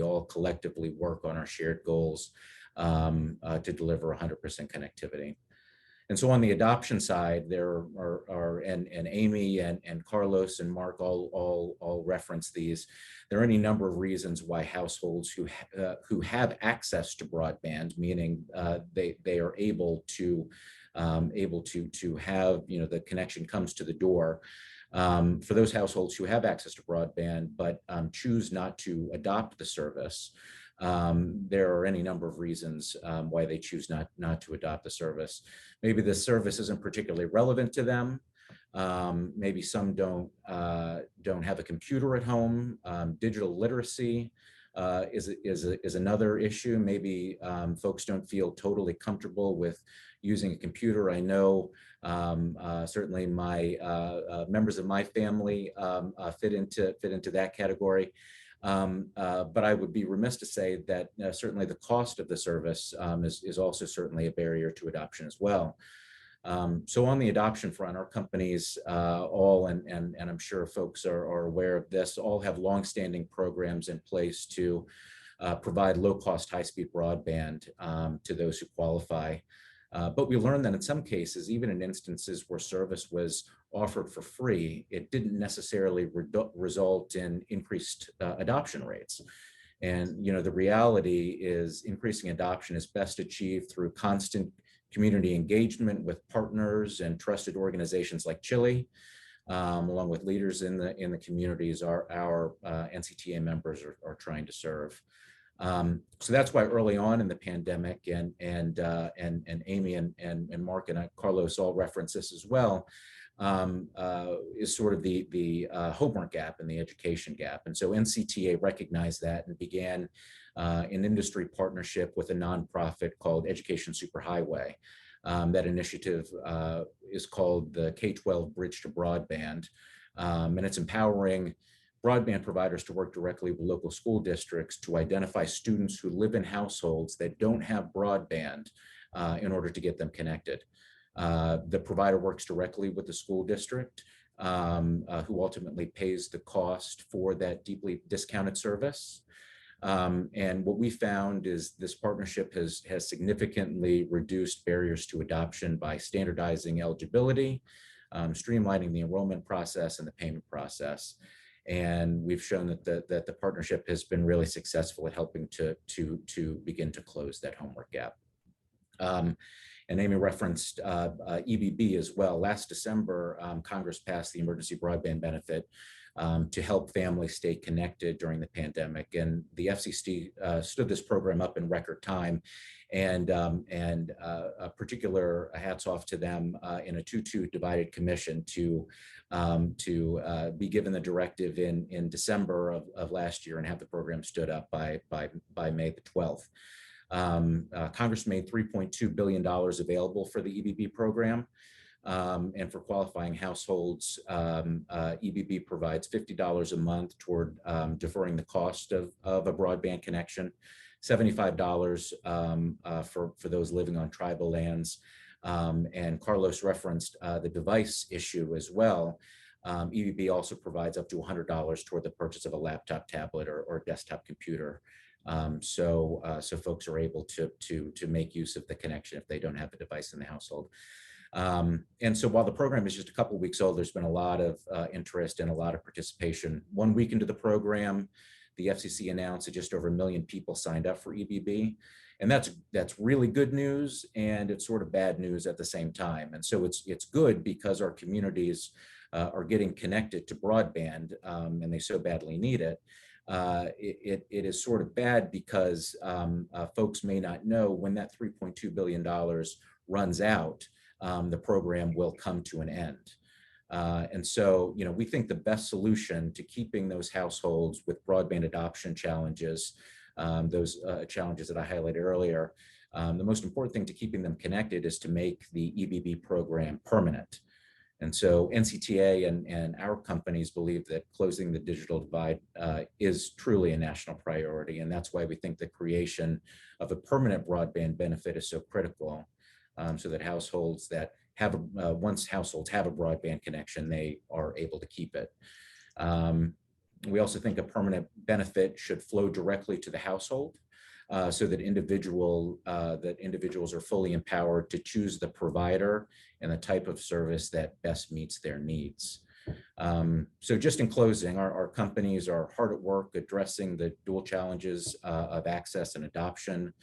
all collectively work on our shared goals to deliver 100% connectivity. And so on the adoption side, there are and Amy and Carlos and Mark all reference these. There are any number of reasons why households who have access to broadband, meaning they are able to have the connection comes to the door. For those households who have access to broadband but choose not to adopt the service, there are any number of reasons why they choose not to adopt the service. Maybe the service isn't particularly relevant to them. Maybe some don't have a computer at home. Digital literacy is another issue. Maybe folks don't feel totally comfortable with using a computer. I know certainly my members of my family fit into that category. But I would be remiss to say that certainly the cost of the service is also certainly a barrier to adoption as well. So on the adoption front, our companies all, and I'm sure folks are aware of this, all have longstanding programs in place to provide low-cost, high-speed broadband to those who qualify. But we learned that in some cases, even in instances where service was offered for free, it didn't necessarily result in increased adoption rates. And the reality is increasing adoption is best achieved through constant community engagement with partners and trusted organizations like CHLI, along with leaders in the communities our NCTA members are trying to serve. So that's why early on in the pandemic, and Amy and Mark and Carlos all reference this as well, is sort of the homework gap and the education gap. And so NCTA recognized that and began an industry partnership with a nonprofit called Education Superhighway. That initiative is called the K-12 Bridge to Broadband, and it's empowering broadband providers to work directly with local school districts to identify students who live in households that don't have broadband in order to get them connected. The provider works directly with the school district, who ultimately pays the cost for that deeply discounted service. And what we found is this partnership has significantly reduced barriers to adoption by standardizing eligibility, streamlining the enrollment process and the payment process. And we've shown that the partnership has been really successful at helping to begin to close that homework gap. And Amy referenced EBB as well. Last December, Congress passed the emergency broadband benefit to help families stay connected during the pandemic. And the FCC stood this program up in record time. And a particular hats off to them in a 2-2 divided commission to be given the directive in December of last year and have the program stood up by May the 12th. Congress made $3.2 billion available for the EBB program. And for qualifying households, EBB provides $50 a month toward deferring the cost of a broadband connection, $75 for those living on tribal lands. And Carlos referenced the device issue as well. EBB also provides up to $100 toward the purchase of a laptop, tablet, or desktop computer. So folks are able to make use of the connection if they don't have a device in the household. And so while the program is just a couple of weeks old, there's been a lot of interest and a lot of participation. 1 week into the program, the FCC announced that just over 1 million people signed up for EBB. And that's really good news, and it's sort of bad news at the same time. And so it's good because our communities are getting connected to broadband, and they so badly need it. It is sort of bad because folks may not know when that $3.2 billion runs out, the program will come to an end. And so, we think the best solution to keeping those households with broadband adoption challenges, those challenges that I highlighted earlier, the most important thing to keeping them connected is to make the EBB program permanent. And so NCTA and our companies believe that closing the digital divide is truly a national priority. And that's why we think the creation of a permanent broadband benefit is so critical, so that households that have, once households have a broadband connection, they are able to keep it. We also think a permanent benefit should flow directly to the household, so that individuals are fully empowered to choose the provider and the type of service that best meets their needs. So just in closing, our companies are hard at work addressing the dual challenges of access and adoption,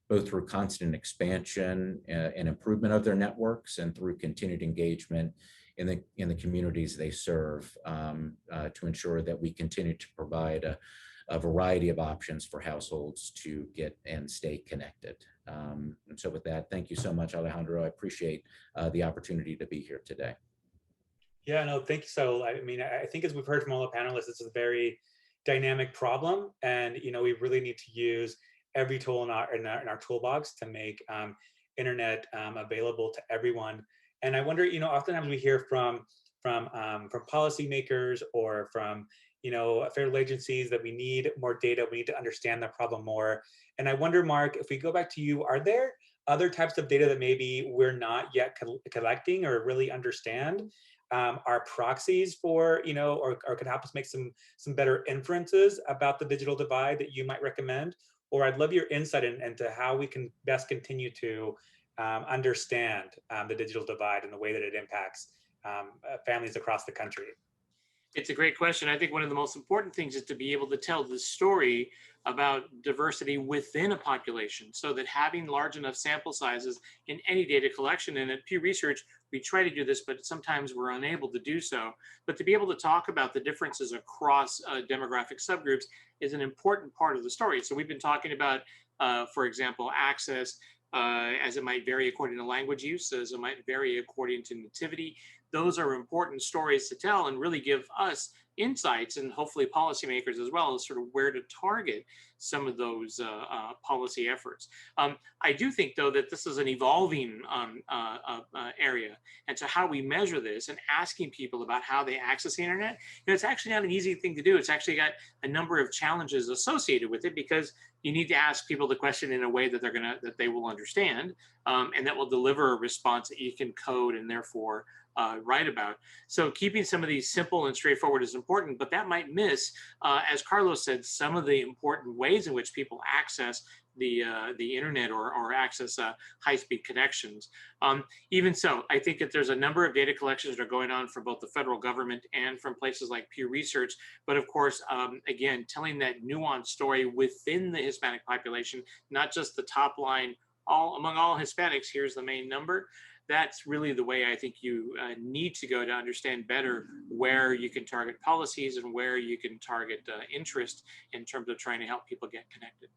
both through constant expansion and improvement of their networks and through continued engagement in the communities they serve, to ensure that we continue to provide a variety of options for households to get and stay connected. And so with that, thank you so much, Alejandro. I appreciate the opportunity to be here today.
Yeah, no, thank you. So, I mean, I think as we've heard from all the panelists, this is a very dynamic problem, and we really need to use every tool in our toolbox to make internet available to everyone. And I wonder, oftentimes we hear from policymakers or from federal agencies that we need more data, we need to understand the problem more. And I wonder, Mark, if we go back to you, are there other types of data that maybe we're not yet collecting or really understand? are proxies for, or could help us make some better inferences about the digital divide that you might recommend? Or I'd love your insight into how we can best continue to understand the digital divide and the way that it impacts families across the country.
It's a great question. I think one of the most important things is to be able to tell the story about diversity within a population, so that having large enough sample sizes in any data collection, and at Pew Research, we try to do this, but sometimes we're unable to do so. But to be able to talk about the differences across demographic subgroups is an important part of the story. So we've been talking about, for example, access, as it might vary according to language use, as it might vary according to nativity. Those are important stories to tell and really give us insights, and hopefully policymakers as well, as sort of where to target some of those policy efforts. I do think, though, that this is an evolving area. And so how we measure this and asking people about how they access the internet, it's actually not an easy thing to do. It's actually got a number of challenges associated with it, because you need to ask people the question in a way that that they will understand, and that will deliver a response that you can code and therefore write about. So keeping some of these simple and straightforward is important, but that might miss, as Carlos said, some of the important ways in which people access the internet or access high-speed connections. Even so, I think that there's a number of data collections that are going on from both the federal government and from places like Pew Research. But of course, again, telling that nuanced story within the Hispanic population, not just the top line, among all Hispanics, here's the main number. That's really the way I think you need to go to understand better where you can target policies and where you can target interest in terms of trying to help people get connected.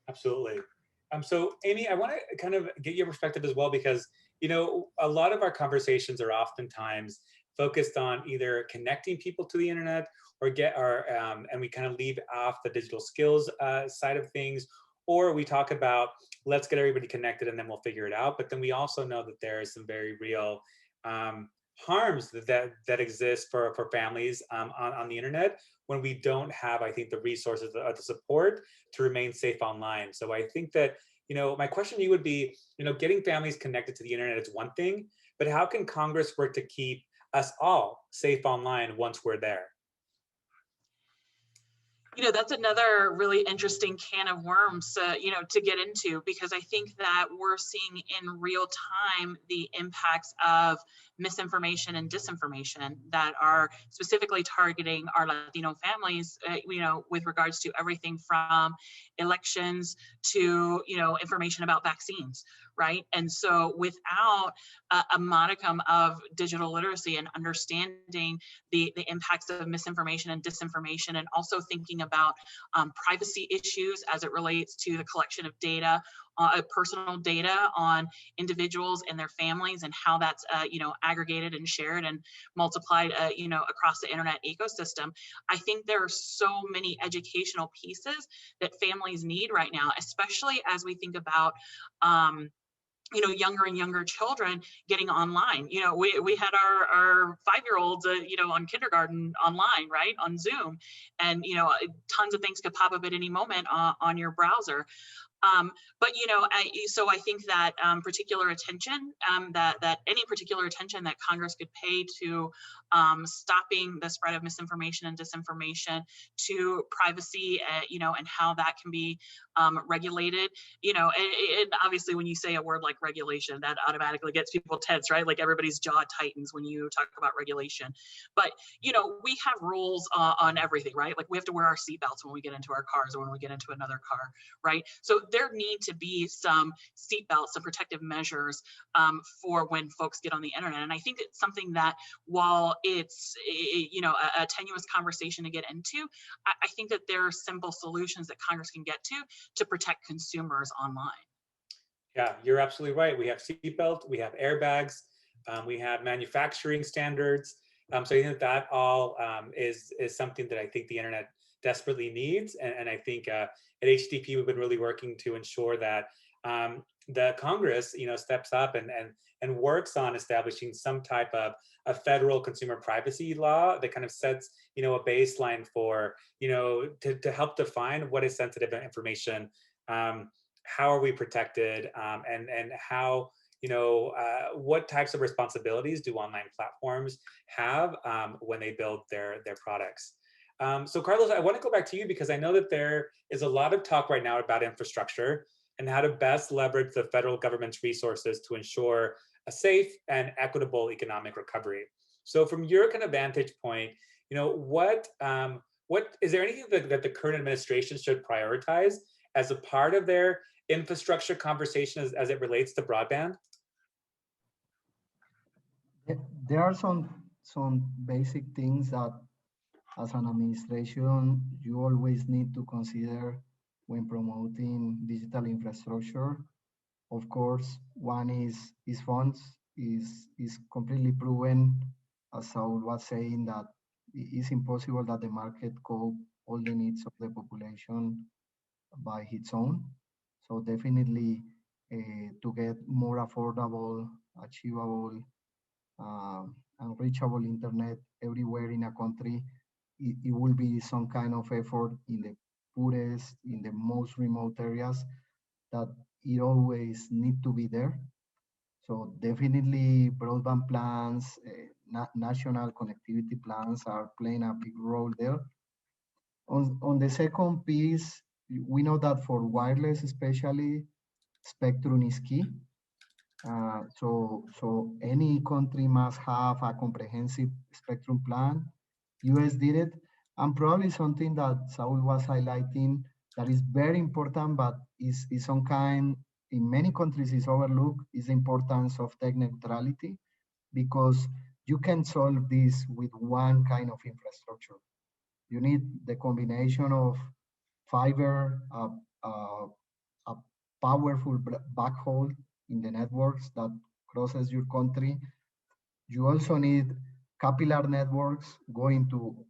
Absolutely. So Amy, I want to kind of get your perspective as well, because, a lot of our conversations are oftentimes focused on either connecting people to the internet and we kind of leave off the digital skills side of things, or we talk about, let's get everybody connected and then we'll figure it out. But then we also know that there is some very real harms that exist for families on the internet when we don't have, I think, the resources or the support to remain safe online. So I think that, my question to you would be, getting families connected to the internet is one thing, but how can Congress work to keep us all safe online once we're there?
That's another really interesting can of worms, to get into, because I think that we're seeing in real time the impacts of misinformation and disinformation that are specifically targeting our Latino families, with regards to everything from elections to, information about vaccines, right? And so without a modicum of digital literacy and understanding the impacts of misinformation and disinformation, and also thinking about privacy issues as it relates to the collection of data, personal data on individuals and their families, and how that's aggregated and shared and multiplied across the internet ecosystem. I think there are so many educational pieces that families need right now, especially as we think about younger and younger children getting online. We had our 5-year-olds, on kindergarten online, right, on Zoom, and tons of things could pop up at any moment on your browser. So I think that particular attention, that any particular attention that Congress could pay to stopping the spread of misinformation and disinformation, to privacy, and how that can be regulated, and obviously when you say a word like regulation, that automatically gets people tense, right? Like everybody's jaw tightens when you talk about regulation. But, we have rules on everything, right? Like we have to wear our seatbelts when we get into our cars or when we get into another car, right? So there need to be some seatbelts, some protective measures for when folks get on the internet. And I think it's something that, while it's a tenuous conversation to get into, I think that there are simple solutions that Congress can get to protect consumers online.
Yeah, you're absolutely right. We have seatbelts, we have airbags, we have manufacturing standards. So I think that all is something that I think the internet desperately needs. And I think at HDP, we've been really working to ensure that the Congress, steps up and works on establishing some type of a federal consumer privacy law that kind of sets, a baseline for, to help define what is sensitive information, how are we protected, and how what types of responsibilities do online platforms have when they build their products? So Carlos, I want to go back to you because I know that there is a lot of talk right now about infrastructure and how to best leverage the federal government's resources to ensure a safe and equitable economic recovery. So from your kind of vantage point, what is there anything that the current administration should prioritize as a part of their infrastructure conversation as it relates to broadband?
There are some basic things that as an administration you always need to consider when promoting digital infrastructure. Of course, one is funds. Is completely proven, as Saul was saying, that it's impossible that the market cope all the needs of the population by its own. So definitely to get more affordable, achievable, and reachable internet everywhere in a country, it will be some kind of effort in the poorest, in the most remote areas, that it always need to be there. So definitely broadband plans, national connectivity plans are playing a big role there. On the second piece, we know that for wireless especially, spectrum is key. So any country must have a comprehensive spectrum plan. US did it, and probably something that Saul was highlighting that is very important, but is some kind, in many countries is overlooked, is the importance of tech neutrality, because you can solve this with one kind of infrastructure. You need the combination of fiber, a powerful backhaul in the networks that crosses your country. You also need capillary networks going to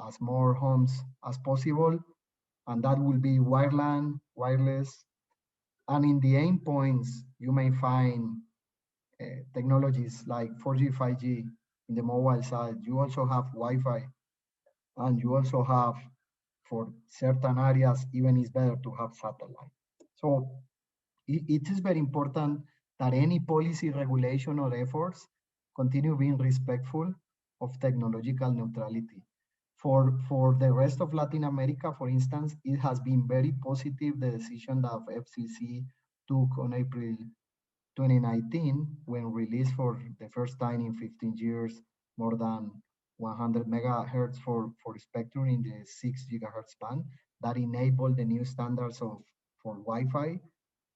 as more homes as possible, and that will be wireline, wireless. And in the endpoints, you may find technologies like 4G, 5G in the mobile side. You also have Wi-Fi, and you also have, for certain areas, even it's better to have satellite. So it is very important that any policy, regulation, or efforts continue being respectful of technological neutrality. For the rest of Latin America, for instance, it has been very positive, the decision that FCC took on April 2019, when released for the first time in 15 years, more than 100 megahertz for spectrum in the 6 gigahertz band, that enabled the new standards for Wi-Fi.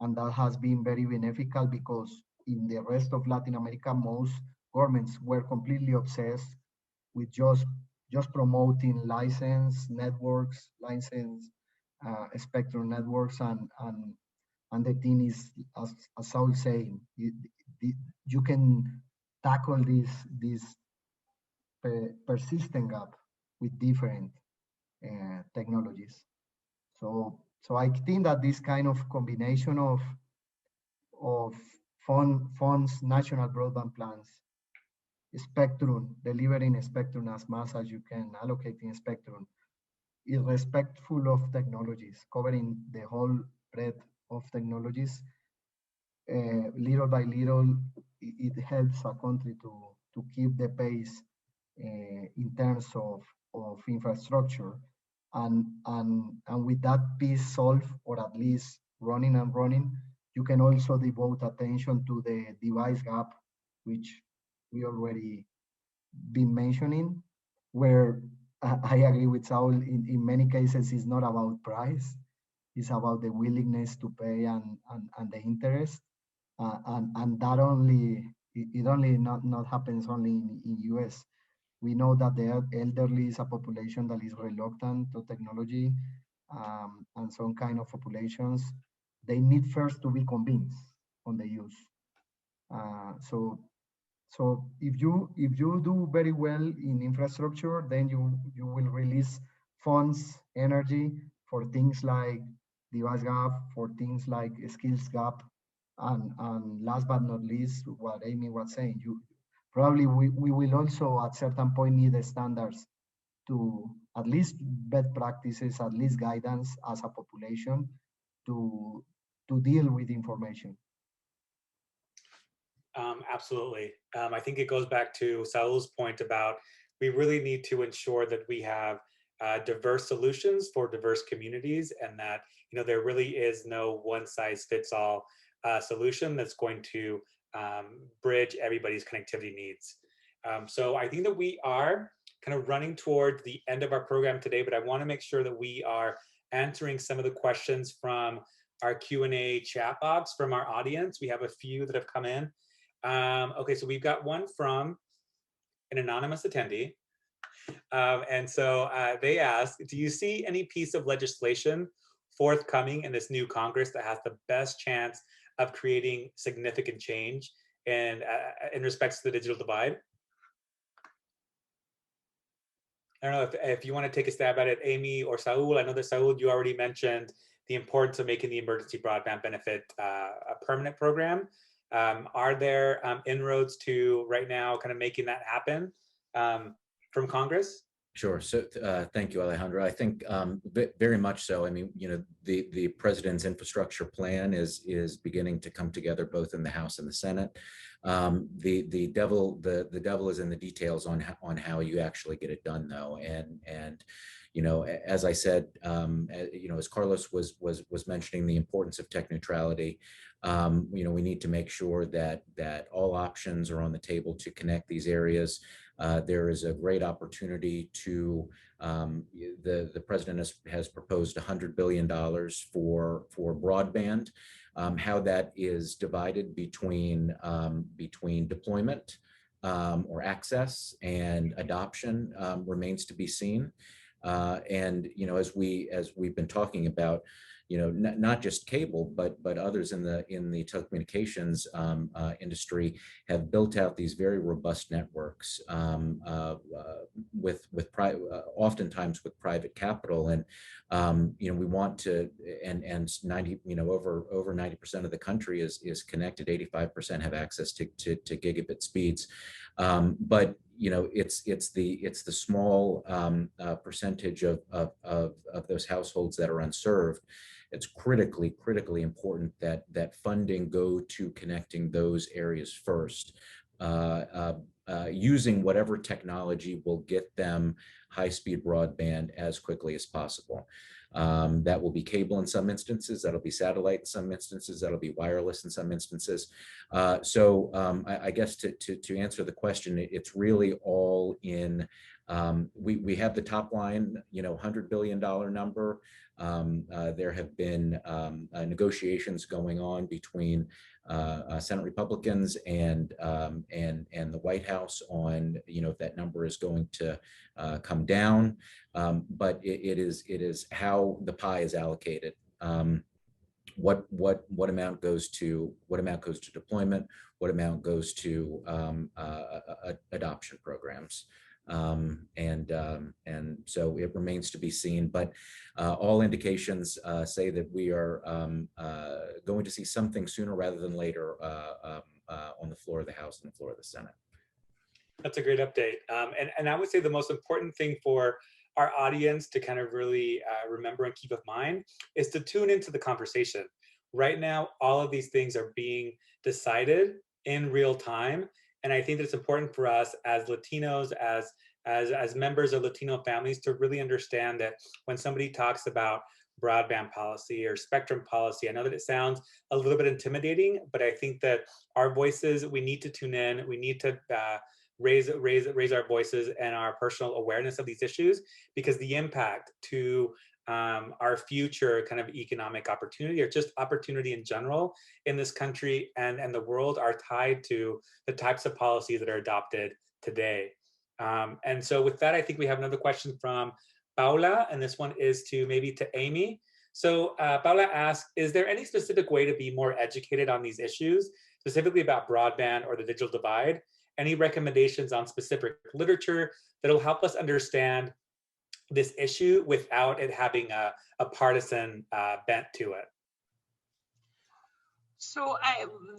And that has been very beneficial, because in the rest of Latin America, most governments were completely obsessed with just promoting licensed networks, licensed spectrum networks, and the thing is, as Saul saying, you can tackle this persistent gap with different technologies. So I think that this kind of combination of funds, national broadband plans, spectrum, delivering spectrum as much as you can, allocating spectrum, is respectful of technologies, covering the whole breadth of technologies. Little by little, it helps a country to keep the pace in terms of infrastructure. And with that piece solved, or at least running, you can also devote attention to the device gap, which we already been mentioning, where I agree with Saul, in many cases it's not about price, it's about the willingness to pay and the interest. And that it only not happens only in US. We know that the elderly is a population that is reluctant to technology, and some kind of populations, they need first to be convinced on the use. So if you do very well in infrastructure, then you will release funds, energy for things like device gap, for things like skills gap, and last but not least, what Amy was saying, probably we will also at certain point need the standards to at least best practices, at least guidance as a population to deal with information.
Absolutely. I think it goes back to Saul's point about we really need to ensure that we have diverse solutions for diverse communities, and that there really is no one size fits all solution that's going to bridge everybody's connectivity needs. So I think that we are kind of running towards the end of our program today, but I want to make sure that we are answering some of the questions from our Q&A chat box from our audience. We have a few that have come in. Okay, so we've got one from an anonymous attendee. And so they ask, do you see any piece of legislation forthcoming in this new Congress that has the best chance of creating significant change in respects to the digital divide? I don't know if you want to take a stab at it, Amy or Saul. I know that Saul, you already mentioned the importance of making the emergency broadband benefit a permanent program. Are there inroads to right now kind of making that happen from Congress?
Sure. So thank you, Alejandro. I think very much so. I mean, the president's infrastructure plan is beginning to come together both in the House and the Senate. The devil is in the details on how you actually get it done, though. And as I said, as Carlos was mentioning, the importance of tech neutrality. We need to make sure that all options are on the table to connect these areas. There is a great opportunity to, the president has proposed $100 billion for broadband. How that is divided between deployment or access and adoption remains to be seen. And as we've been talking about, not just cable, but others in the telecommunications industry have built out these very robust networks with oftentimes with private capital, and we want to, and 90, over 90% of the country is connected. 85% have access to gigabit speeds, but it's the small percentage of those households that are unserved. It's critically important that funding go to connecting those areas first, using whatever technology will get them high-speed broadband as quickly as possible. That will be cable in some instances, that'll be satellite in some instances, that'll be wireless in some instances. So I guess to answer the question, it's really all in, we have the top line, $100 billion number. There have been negotiations going on between Senate Republicans and the White House on if that number is going to come down, but it is how the pie is allocated. What amount goes to deployment, what amount goes to adoption programs. And so it remains to be seen, but all indications say that we are going to see something sooner rather than later on the floor of the House and the floor of the Senate.
That's a great update. And I would say the most important thing for our audience to kind of really remember and keep in mind is to tune into the conversation. Right now, all of these things are being decided in real time. And I think that it's important for us as Latinos, as members of Latino families, to really understand that when somebody talks about broadband policy or spectrum policy, I know that it sounds a little bit intimidating, but I think that our voices, we need to tune in. We need to raise our voices and our personal awareness of these issues, because the impact to our future kind of economic opportunity, or just opportunity in general in this country and the world, are tied to the types of policies that are adopted today. And so with that, I think we have another question from Paula, and this one is maybe to Amy. So Paula asks, is there any specific way to be more educated on these issues, specifically about broadband or the digital divide? Any recommendations on specific literature that'll help us understand this issue without it having a partisan bent to it?
So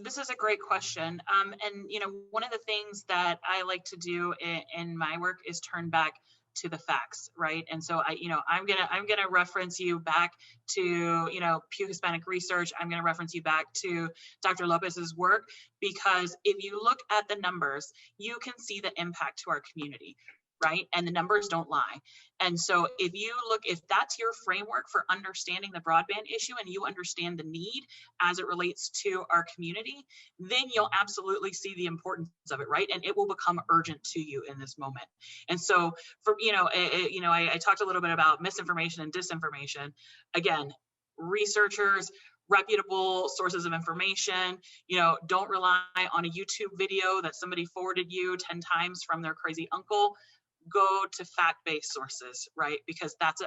this is a great question. And one of the things that I like to do in my work is turn back to the facts, right? And so I'm gonna reference you back to, Pew Hispanic Research. I'm gonna reference you back to Dr. Lopez's work, because if you look at the numbers, you can see the impact to our community, right? And the numbers don't lie. And so if that's your framework for understanding the broadband issue, and you understand the need as it relates to our community, then you'll absolutely see the importance of it, right? And it will become urgent to you in this moment. And so I talked a little bit about misinformation and disinformation. Again, researchers, reputable sources of information, don't rely on a YouTube video that somebody forwarded you 10 times from their crazy uncle. Go to fact-based sources, right? Because that's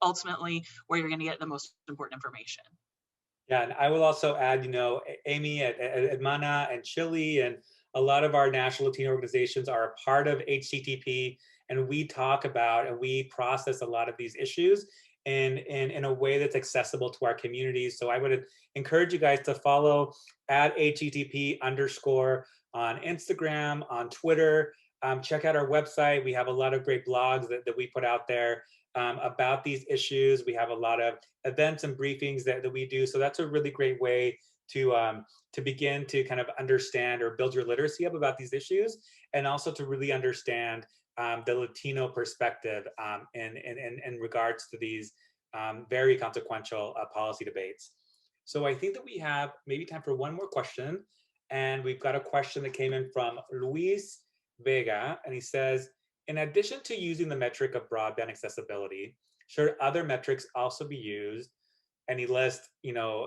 ultimately where you're going to get the most important information.
Yeah, and I will also add, Amy at MANA and CHLI and a lot of our national Latino organizations are a part of HCTP, and we talk about and we process a lot of these issues in a way that's accessible to our communities. So I would encourage you guys to follow at HCTP_ on Instagram, on Twitter. Check out our website. We have a lot of great blogs that we put out there about these issues. We have a lot of events and briefings that we do. So that's a really great way to begin to kind of understand or build your literacy up about these issues, and also to really understand the Latino perspective in regards to these very consequential policy debates. So I think that we have maybe time for one more question. And we've got a question that came in from Luis Vega, and he says, in addition to using the metric of broadband accessibility, should other metrics also be used? And he lists,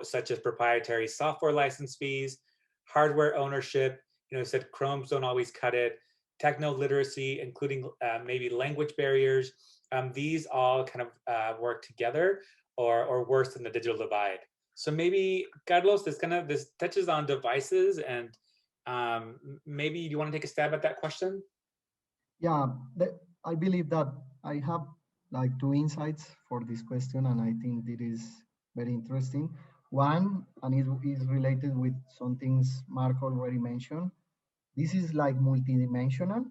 such as proprietary software license fees, hardware ownership, he said Chromes don't always cut it, techno literacy, including maybe language barriers. These all kind of work together or worse than the digital divide. So maybe, Carlos, this touches on devices, and maybe you want to take a stab at that question?
Yeah, I believe that I have like two insights for this question, and I think it is very interesting. One, and it is related with some things Mark already mentioned. This is like multidimensional.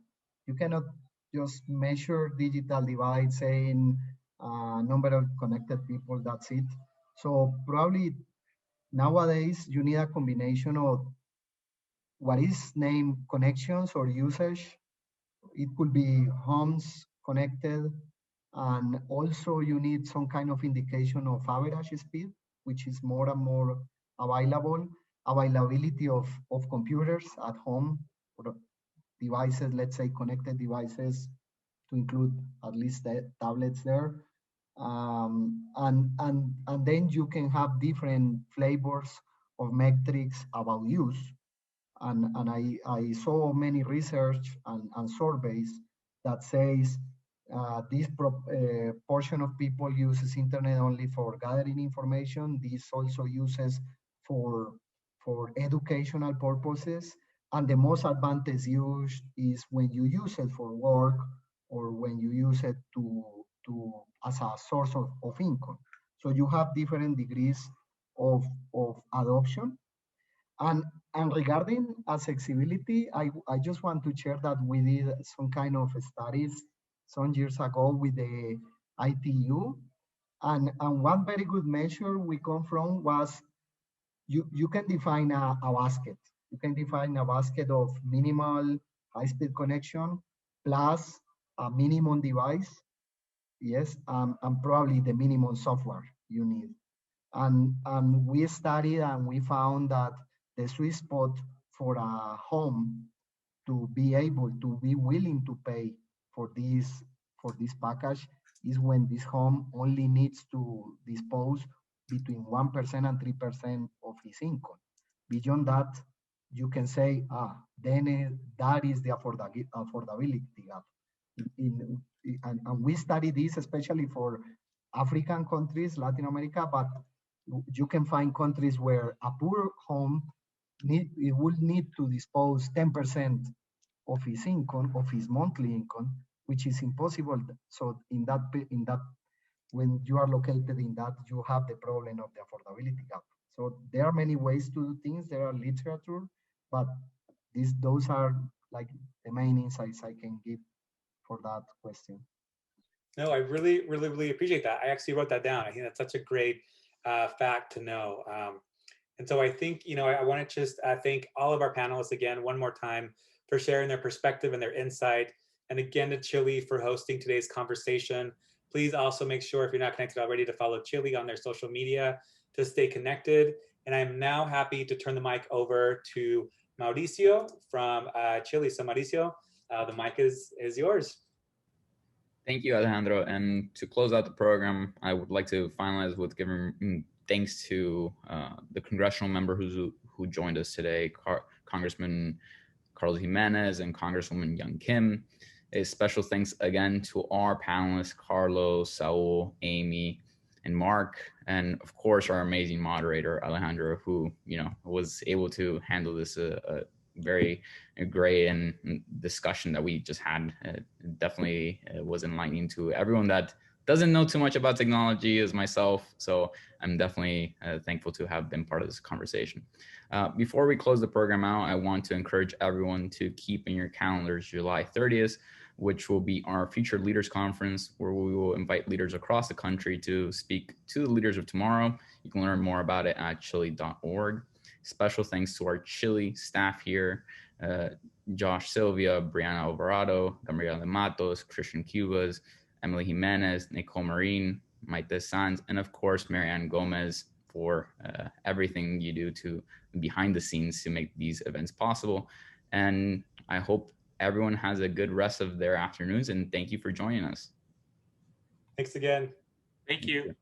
You cannot just measure digital divide saying number of connected people, that's it. So probably nowadays you need a combination of what is named connections or usage. It could be homes connected, and also you need some kind of indication of average speed, which is more and more available. Availability of computers at home, or devices, let's say connected devices, to include at least the tablets there. And then you can have different flavors of metrics about use. And I saw many research and surveys that says this portion of people uses internet only for gathering information. This also uses for educational purposes. And the most advantage use is when you use it for work, or when you use it as a source of income. So you have different degrees of adoption. And regarding accessibility, I just want to share that we did some kind of studies some years ago with the ITU. And one very good measure we come from was you can define a basket. You can define a basket of minimal high-speed connection plus a minimum device, yes, and probably the minimum software you need. And we studied and we found that the sweet spot for a home to be able to be willing to pay for this package is when this home only needs to dispose between 1% and 3% of his income. Beyond that, you can say, then that is the affordability gap. And we study this especially for African countries, Latin America, but you can find countries where a poor home will need to dispose 10% of his income, of his monthly income, which is impossible. So in that, when you are located in that, you have the problem of the affordability gap. So there are many ways to do things. There are literature, but those are like the main insights I can give for that question.
No, I really, really, really appreciate that. I actually wrote that down. I think that's such a great fact to know. And so I think, I want to just thank all of our panelists again, one more time, for sharing their perspective and their insight. And again, to Chili for hosting today's conversation. Please also make sure, if you're not connected already, to follow Chili on their social media to stay connected. And I'm now happy to turn the mic over to Mauricio from Chili. So Mauricio, the mic is yours.
Thank you, Alejandro. And to close out the program, I would like to finalize with giving thanks to the congressional member who joined us today, Congressman Carlos Jimenez and Congresswoman Young Kim. A special thanks again to our panelists, Carlos, Saul, Amy, and Mark, and of course our amazing moderator, Alejandro, who was able to handle this very great and discussion that we just had. Definitely was enlightening to everyone that doesn't know too much about technology as myself. So I'm definitely thankful to have been part of this conversation. Before we close the program out, I want to encourage everyone to keep in your calendars July 30th, which will be our Future Leaders Conference, where we will invite leaders across the country to speak to the leaders of tomorrow. You can learn more about it at chili.org. Special thanks to our Chili staff here, Josh Sylvia, Brianna Alvarado, Gabriela Matos, Christian Cubas, Emily Jimenez, Nicole Marine, Maite Sanz, and of course, Marianne Gomez for everything you do to behind the scenes to make these events possible. And I hope everyone has a good rest of their afternoons, and thank you for joining us.
Thanks again.
Thank you.